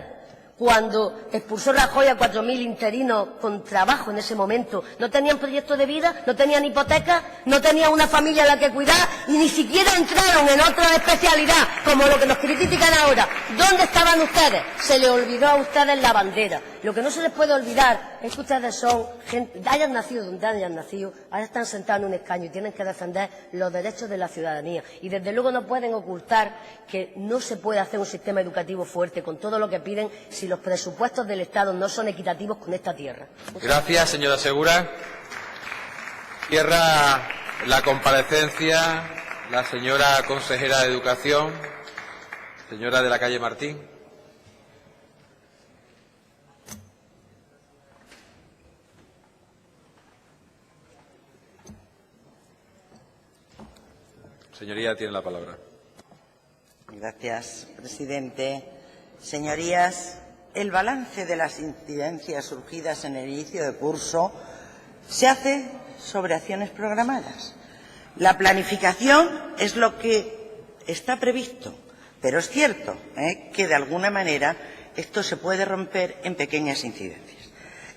cuando expulsó Rajoy a 4.000 interinos con trabajo en ese momento? ¿No tenían proyecto de vida? ¿No tenían hipoteca? ¿No tenían una familia a la que cuidar? Y ni siquiera entraron en otra especialidad, como lo que nos critican ahora. ¿Dónde estaban ustedes? Se les olvidó a ustedes la bandera. Lo que no se les puede olvidar es que ustedes son gente, hayan nacido donde hayan nacido, ahora están sentados en un escaño y tienen que defender los derechos de la ciudadanía. Y desde luego no pueden ocultar que no se puede hacer un sistema educativo fuerte con todo lo que piden si los presupuestos del Estado no son equitativos con esta tierra. Gracias, señora Segura. Cierra la comparecencia la señora consejera de Educación, señora de la calle Martín. Señoría, tiene la palabra. Gracias, presidente. Señorías, el balance de las incidencias surgidas en el inicio de curso se hace sobre acciones programadas. La planificación es lo que está previsto, pero es cierto que de alguna manera esto se puede romper en pequeñas incidencias.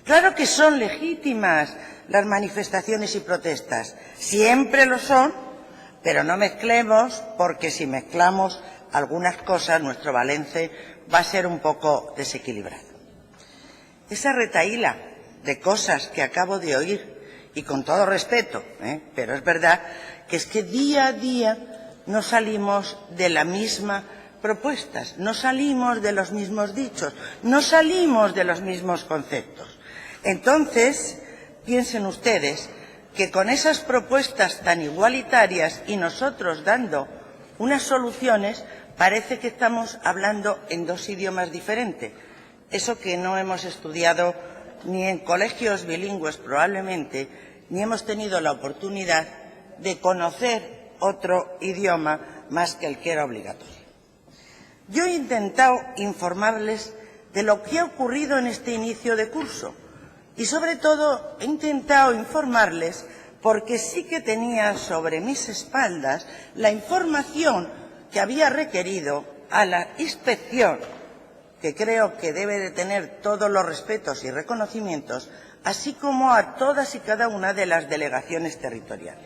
Claro que son legítimas las manifestaciones y protestas, siempre lo son, pero no mezclemos, porque si mezclamos algunas cosas, nuestro balance va a ser un poco desequilibrado. Esa retahíla de cosas que acabo de oír, y con todo respeto, pero es verdad que es que día a día no salimos de las mismas propuestas, no salimos de los mismos dichos, no salimos de los mismos conceptos. Entonces, piensen ustedes que con esas propuestas tan igualitarias y nosotros dando unas soluciones, parece que estamos hablando en dos idiomas diferentes. Eso que no hemos estudiado ni en colegios bilingües probablemente, ni hemos tenido la oportunidad de conocer otro idioma más que el que era obligatorio. Yo he intentado informarles de lo que ha ocurrido en este inicio de curso y, sobre todo, he intentado informarles porque sí que tenía sobre mis espaldas la información que había requerido a la inspección, que creo que debe de tener todos los respetos y reconocimientos, así como a todas y cada una de las delegaciones territoriales.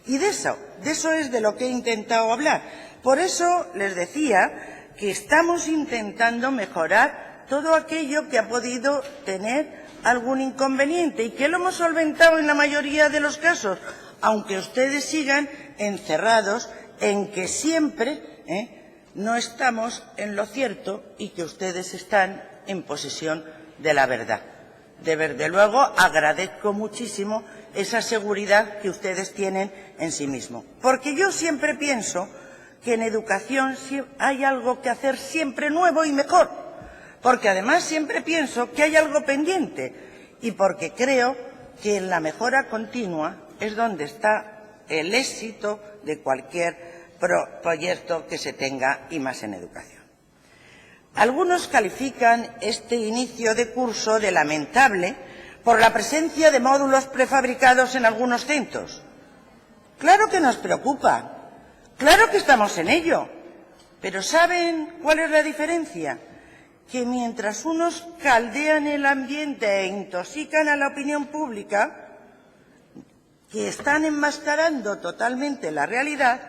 Y de eso es de lo que he intentado hablar. Por eso les decía que estamos intentando mejorar todo aquello que ha podido tener algún inconveniente y que lo hemos solventado en la mayoría de los casos, aunque ustedes sigan encerrados en que siempre no estamos en lo cierto y que ustedes están en posesión de la verdad. De luego, agradezco muchísimo esa seguridad que ustedes tienen en sí mismos. Porque yo siempre pienso que en educación hay algo que hacer siempre nuevo y mejor. Porque además siempre pienso que hay algo pendiente y porque creo que en la mejora continua es donde está el éxito de cualquier proyecto que se tenga y más en educación. Algunos califican este inicio de curso de lamentable por la presencia de módulos prefabricados en algunos centros. Claro que nos preocupa, claro que estamos en ello, pero ¿saben cuál es la diferencia? Que mientras unos caldean el ambiente e intoxican a la opinión pública, que están enmascarando totalmente la realidad,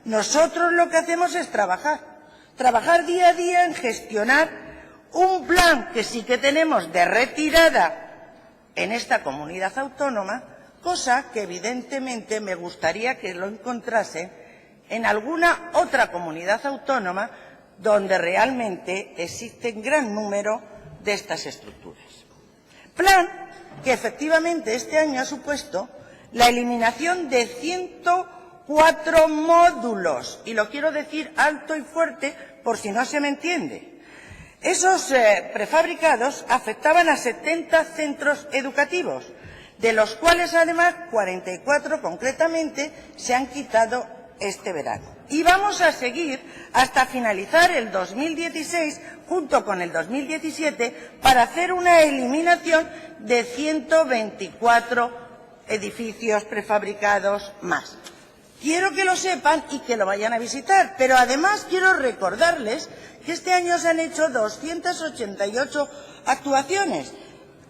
nosotros lo que hacemos es trabajar día a día en gestionar un plan que sí que tenemos de retirada en esta comunidad autónoma, cosa que evidentemente me gustaría que lo encontrasen en alguna otra comunidad autónoma donde realmente existen gran número de estas estructuras. Plan que efectivamente este año ha supuesto la eliminación de 104 módulos, y lo quiero decir alto y fuerte por si no se me entiende. Esos prefabricados afectaban a 70 centros educativos, de los cuales además 44 concretamente se han quitado este verano. Y vamos a seguir hasta finalizar el 2016 junto con el 2017 para hacer una eliminación de 124 edificios prefabricados más. Quiero que lo sepan y que lo vayan a visitar, pero además quiero recordarles que este año se han hecho 288 actuaciones,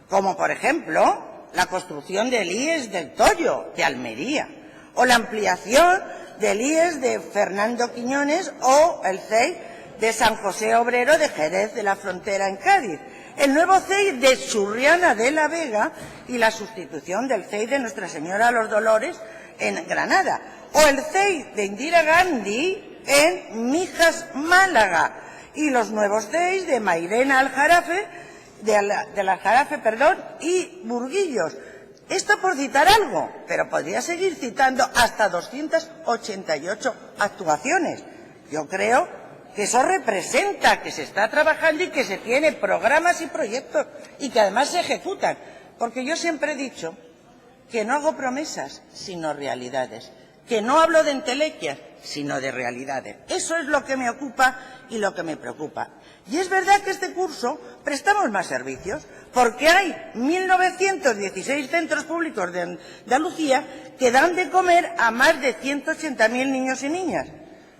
como por ejemplo la construcción del IES del Toyo, de Almería, o la ampliación del IES de Fernando Quiñones o el CEI de San José Obrero de Jerez de la Frontera en Cádiz, el nuevo CEI de Churriana de la Vega y la sustitución del CEI de Nuestra Señora de los Dolores en Granada, o el CEI de Indira Gandhi en Mijas, Málaga, y los nuevos CEIs de Mairena Aljarafe, y Burguillos. Esto por citar algo, pero podría seguir citando hasta 288 actuaciones. Yo creo que eso representa que se está trabajando y que se tiene programas y proyectos y que además se ejecutan. Porque yo siempre he dicho que no hago promesas, sino realidades. Que no hablo de entelequias, sino de realidades. Eso es lo que me ocupa y lo que me preocupa. Y es verdad que este curso prestamos más servicios, porque hay 1.916 centros públicos de Andalucía que dan de comer a más de 180.000 niños y niñas.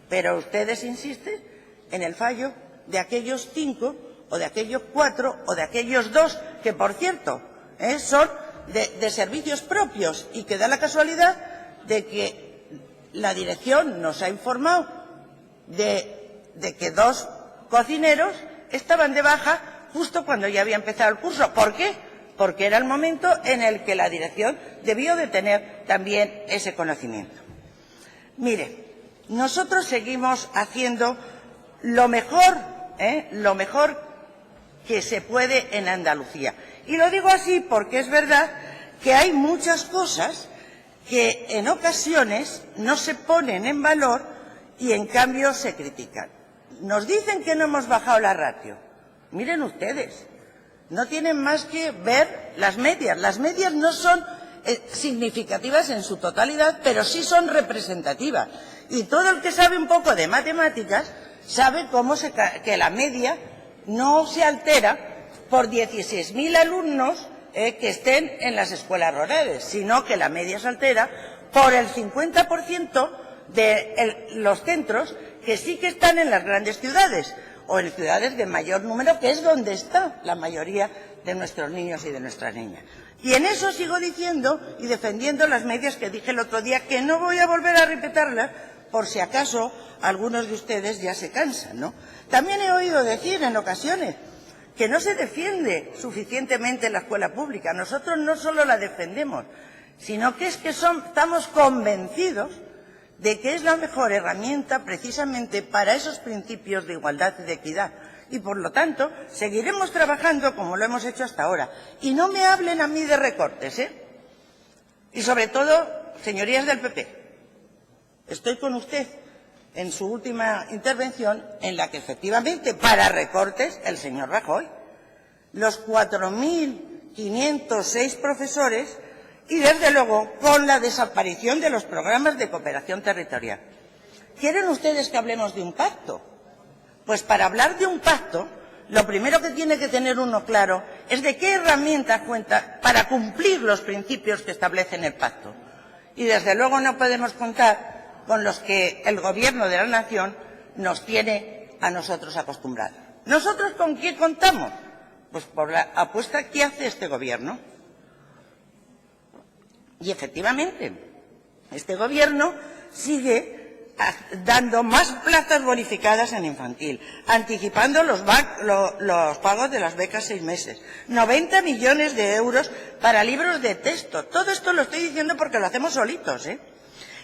Pero ustedes insisten en el fallo de aquellos 5, o de aquellos 4, o de aquellos 2, que por cierto son de servicios propios y que da la casualidad de que la dirección nos ha informado de que 2 cocineros estaban de baja justo cuando ya había empezado el curso. ¿Por qué? Porque era el momento en el que la dirección debió de tener también ese conocimiento. Mire, nosotros seguimos haciendo lo mejor que se puede en Andalucía. Y lo digo así porque es verdad que hay muchas cosas que en ocasiones no se ponen en valor y en cambio se critican. Nos dicen que no hemos bajado la ratio. Miren ustedes, no tienen más que ver las medias. Las medias no son significativas en su totalidad, pero sí son representativas. Y todo el que sabe un poco de matemáticas sabe que la media no se altera por 16.000 alumnos que estén en las escuelas rurales, sino que la media se altera por el 50% de los centros que sí que están en las grandes ciudades o en ciudades de mayor número, que es donde está la mayoría de nuestros niños y de nuestras niñas. Y en eso sigo diciendo y defendiendo las medias que dije el otro día, que no voy a volver a repetirlas, por si acaso algunos de ustedes ya se cansan, ¿no? También he oído decir en ocasiones que no se defiende suficientemente la escuela pública. Nosotros no solo la defendemos, sino que estamos convencidos de que es la mejor herramienta precisamente para esos principios de igualdad y de equidad. Y, por lo tanto, seguiremos trabajando como lo hemos hecho hasta ahora. Y no me hablen a mí de recortes, ¿eh? Y, sobre todo, señorías del PP, estoy con usted en su última intervención, en la que, efectivamente, para recortes, el señor Rajoy, los 4.506 profesores y, desde luego, con la desaparición de los programas de cooperación territorial. ¿Quieren ustedes que hablemos de un pacto? Pues para hablar de un pacto, lo primero que tiene que tener uno claro es de qué herramientas cuenta para cumplir los principios que establecen el pacto. Y desde luego no podemos contar con los que el Gobierno de la Nación nos tiene a nosotros acostumbrados. ¿Nosotros con qué contamos? Pues por la apuesta que hace este Gobierno. Y efectivamente, este Gobierno sigue dando más plazas bonificadas en infantil, anticipando los pagos de las becas 6 meses, 90 millones de euros para libros de texto. Todo esto lo estoy diciendo porque lo hacemos solitos, ¿eh?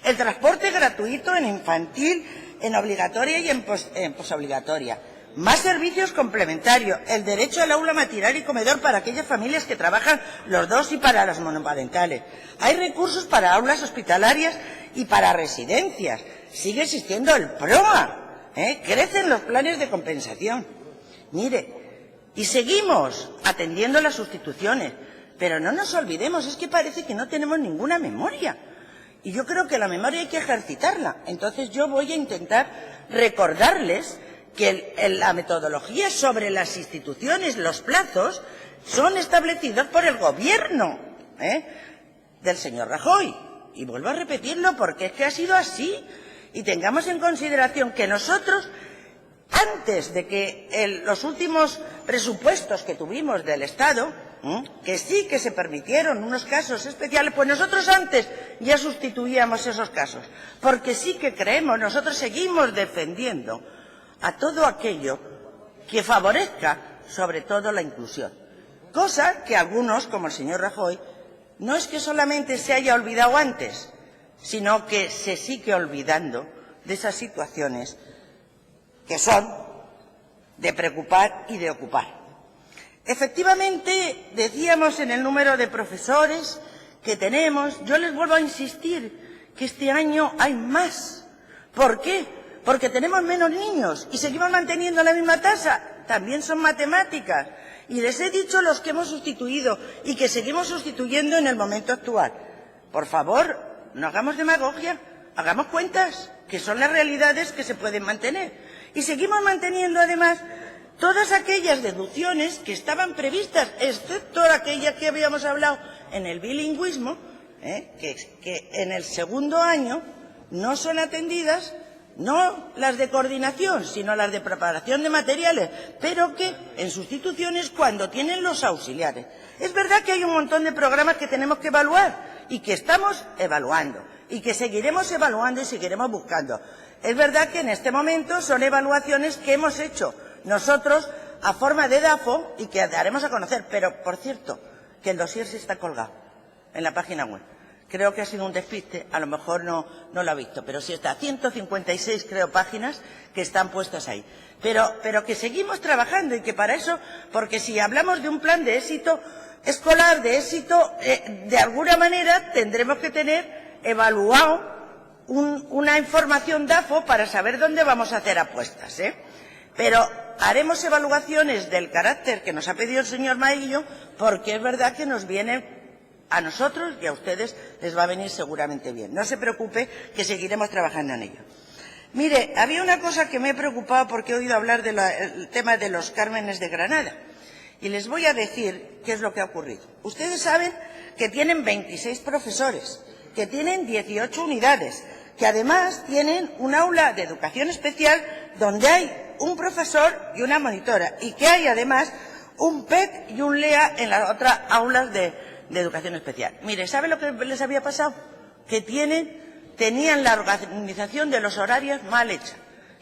El transporte gratuito en infantil, en obligatoria y en posobligatoria. Más servicios complementarios, el derecho al aula matinal y comedor para aquellas familias que trabajan los dos y para las monoparentales. Hay recursos para aulas hospitalarias y para residencias. Sigue existiendo el PROA, crecen los planes de compensación. Mire, y seguimos atendiendo las sustituciones, pero no nos olvidemos, es que parece que no tenemos ninguna memoria. Y yo creo que la memoria hay que ejercitarla. Entonces yo voy a intentar recordarles que la metodología sobre las instituciones, los plazos, son establecidos por el Gobierno del señor Rajoy. Y vuelvo a repetirlo porque es que ha sido así. Y tengamos en consideración que nosotros, antes de que los últimos presupuestos que tuvimos del Estado, que sí que se permitieron unos casos especiales, pues nosotros antes ya sustituíamos esos casos. Porque sí que creemos, nosotros seguimos defendiendo a todo aquello que favorezca sobre todo la inclusión. Cosa que algunos, como el señor Rajoy, no es que solamente se haya olvidado antes, sino que se sigue olvidando de esas situaciones que son de preocupar y de ocupar. Efectivamente, decíamos en el número de profesores que tenemos, yo les vuelvo a insistir que este año hay más. ¿Por qué? Porque tenemos menos niños y seguimos manteniendo la misma tasa. También son matemáticas. Y les he dicho los que hemos sustituido y que seguimos sustituyendo en el momento actual. Por favor, no hagamos demagogia, hagamos cuentas, que son las realidades que se pueden mantener. Y seguimos manteniendo, además, todas aquellas deducciones que estaban previstas, excepto aquellas que habíamos hablado en el bilingüismo, que en el segundo año no son atendidas, no las de coordinación, sino las de preparación de materiales, pero que en sustituciones cuando tienen los auxiliares. Es verdad que hay un montón de programas que tenemos que evaluar y que estamos evaluando y que seguiremos evaluando y seguiremos buscando. Es verdad que en este momento son evaluaciones que hemos hecho nosotros a forma de DAFO y que daremos a conocer, pero, por cierto, que el dossier sí está colgado en la página web. Creo que ha sido un despiste, a lo mejor no lo ha visto, pero sí está. 156, creo, páginas que están puestas ahí. Pero que seguimos trabajando y que para eso, porque si hablamos de un plan de éxito escolar, de éxito, de alguna manera tendremos que tener evaluado una información DAFO para saber dónde vamos a hacer apuestas, Pero haremos evaluaciones del carácter que nos ha pedido el señor Maillo, porque es verdad que nos viene a nosotros y a ustedes les va a venir seguramente bien. No se preocupe, que seguiremos trabajando en ello. Mire, había una cosa que me he preocupado porque he oído hablar del tema de los Cármenes de Granada. Y les voy a decir qué es lo que ha ocurrido. Ustedes saben que tienen 26 profesores, que tienen 18 unidades, que además tienen un aula de educación especial donde hay un profesor y una monitora, y que hay además un PET y un LEA en las otras aulas de educación especial. Mire, ¿sabe lo que les había pasado? Que tienen tenían la organización de los horarios mal hecha.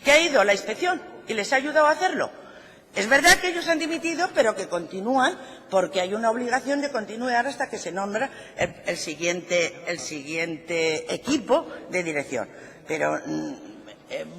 ¿Qué ha ido la inspección y les ha ayudado a hacerlo? Es verdad que ellos han dimitido, pero que continúan porque hay una obligación de continuar hasta que se nombra el siguiente equipo de dirección. Pero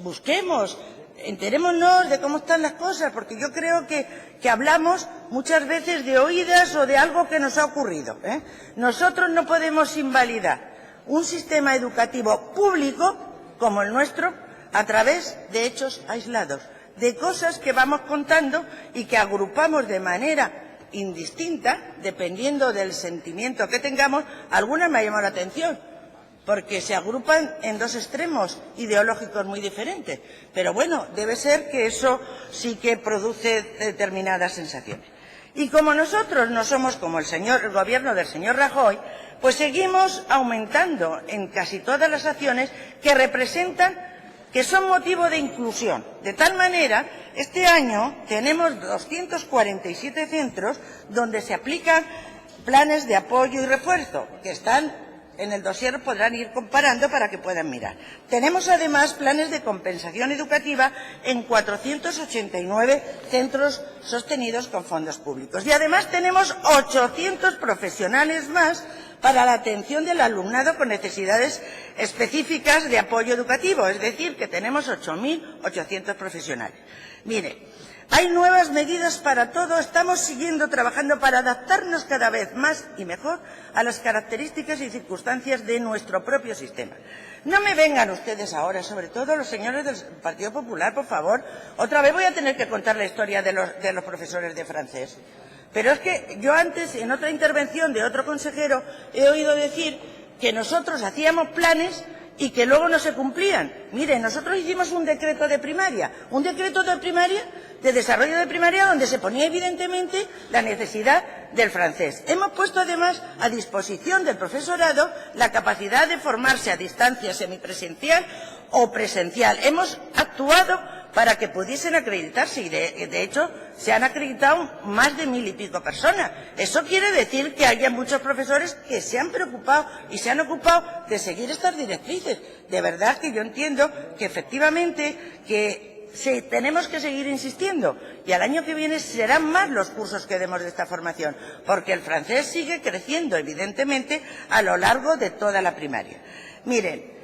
busquemos, enterémonos de cómo están las cosas, porque yo creo que hablamos muchas veces de oídas o de algo que nos ha ocurrido, ¿eh? Nosotros no podemos invalidar un sistema educativo público como el nuestro a través de hechos aislados, de cosas que vamos contando y que agrupamos de manera indistinta, dependiendo del sentimiento que tengamos. Algunas me llaman la atención, porque se agrupan en dos extremos ideológicos muy diferentes. Pero bueno, debe ser que eso sí que produce determinadas sensaciones. Y como nosotros no somos como el gobierno del señor Rajoy, pues seguimos aumentando en casi todas las acciones que son motivo de inclusión. De tal manera, este año tenemos 247 centros donde se aplican planes de apoyo y refuerzo, que están en el dossier, podrán ir comparando para que puedan mirar. Tenemos además planes de compensación educativa en 489 centros sostenidos con fondos públicos. Y además tenemos 800 profesionales más para la atención del alumnado con necesidades específicas de apoyo educativo, es decir, que tenemos 8.800 profesionales. Mire, hay nuevas medidas para todo, estamos siguiendo trabajando para adaptarnos cada vez más y mejor a las características y circunstancias de nuestro propio sistema. No me vengan ustedes ahora, sobre todo los señores del Partido Popular, por favor, otra vez voy a tener que contar la historia de los profesores de francés. Pero es que yo antes, en otra intervención de otro consejero, he oído decir que nosotros hacíamos planes y que luego no se cumplían. Mire, nosotros hicimos un decreto de primaria, de desarrollo de primaria, donde se ponía evidentemente la necesidad del francés. Hemos puesto además a disposición del profesorado la capacidad de formarse a distancia semipresencial o presencial. Hemos actuado para que pudiesen acreditarse y de hecho se han acreditado más de 1000 y pico personas. Eso quiere decir que haya muchos profesores que se han preocupado y se han ocupado de seguir estas directrices. De verdad que yo entiendo que efectivamente tenemos que seguir insistiendo, y al año que viene serán más los cursos que demos de esta formación, porque el francés sigue creciendo evidentemente a lo largo de toda la primaria. Miren,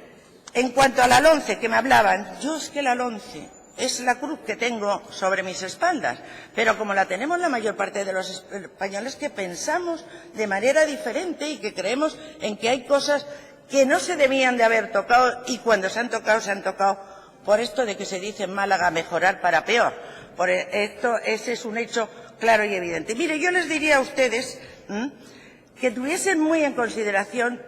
en cuanto a la LOMCE que me hablaban, yo es que la LOMCE es la cruz que tengo sobre mis espaldas, pero como la tenemos la mayor parte de los españoles que pensamos de manera diferente y que creemos en que hay cosas que no se debían de haber tocado y cuando se han tocado por esto de que se dice en Málaga mejorar para peor. Ese es un hecho claro y evidente. Mire, yo les diría a ustedes que tuviesen muy en consideración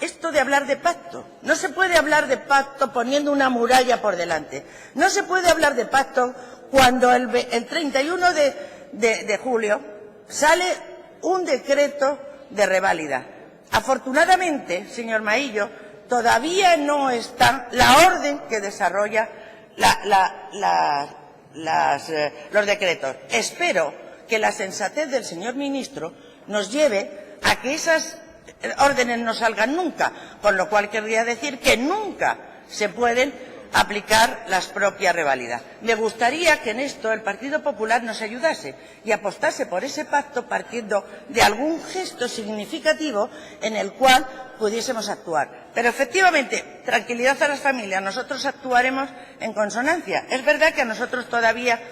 esto de hablar de pacto. No se puede hablar de pacto poniendo una muralla por delante. No se puede hablar de pacto cuando el 31 de julio sale un decreto de reválida. Afortunadamente, señor Maillo, todavía no está la orden que desarrolla los decretos. Espero que la sensatez del señor ministro nos lleve a que esas órdenes no salgan nunca, con lo cual querría decir que nunca se pueden aplicar las propias reválidas. Me gustaría que en esto el Partido Popular nos ayudase y apostase por ese pacto partiendo de algún gesto significativo en el cual pudiésemos actuar. Pero efectivamente, tranquilidad a las familias, nosotros actuaremos en consonancia. Es verdad que a nosotros todavía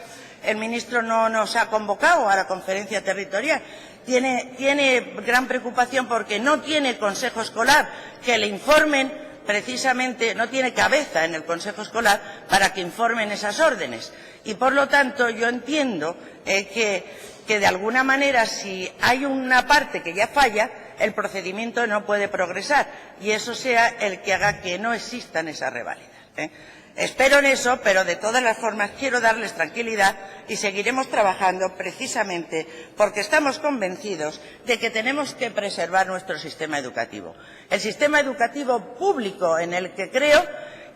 el ministro no nos ha convocado a la conferencia territorial. Tiene gran preocupación porque no tiene consejo escolar que le informen precisamente, no tiene cabeza en el consejo escolar para que informen esas órdenes. Y por lo tanto yo entiendo que de alguna manera si hay una parte que ya falla, el procedimiento no puede progresar y eso sea el que haga que no existan esas reválidas. Espero en eso, pero de todas las formas quiero darles tranquilidad y seguiremos trabajando precisamente porque estamos convencidos de que tenemos que preservar nuestro sistema educativo. El sistema educativo público en el que creo,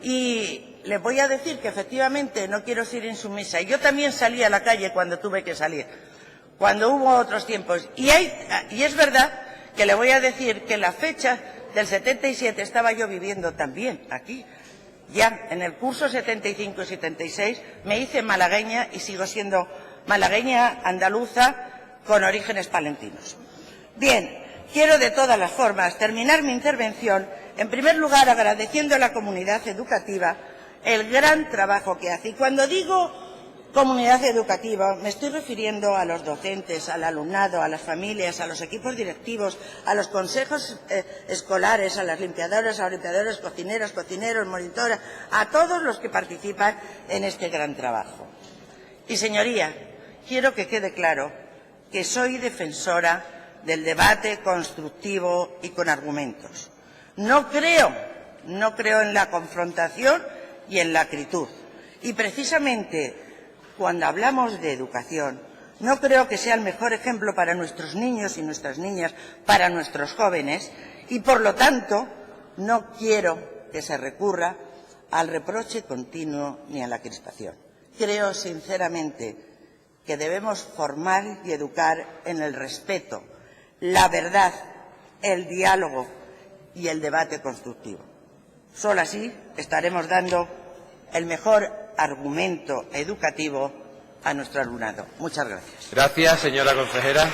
y les voy a decir que efectivamente no quiero ser insumisa, y yo también salí a la calle cuando tuve que salir, cuando hubo otros tiempos, y es verdad que le voy a decir que la fecha del 77 estaba yo viviendo también aquí. Ya en el curso 75 y 76 me hice malagueña y sigo siendo malagueña andaluza con orígenes palentinos. Bien, quiero de todas las formas terminar mi intervención, en primer lugar agradeciendo a la comunidad educativa el gran trabajo que hace. Y cuando digo comunidad educativa me estoy refiriendo a los docentes, al alumnado, a las familias, a los equipos directivos, a los consejos escolares, a las limpiadoras, cocineros, monitoras, a todos los que participan en este gran trabajo. Y, señoría, quiero que quede claro que soy defensora del debate constructivo y con argumentos. No creo en la confrontación y en la acritud. Y precisamente cuando hablamos de educación, no creo que sea el mejor ejemplo para nuestros niños y nuestras niñas, para nuestros jóvenes, y por lo tanto no quiero que se recurra al reproche continuo ni a la crispación. Creo sinceramente que debemos formar y educar en el respeto, la verdad, el diálogo y el debate constructivo. Solo así estaremos dando el mejor argumento educativo a nuestro alumnado. Muchas gracias. Gracias, señora consejera.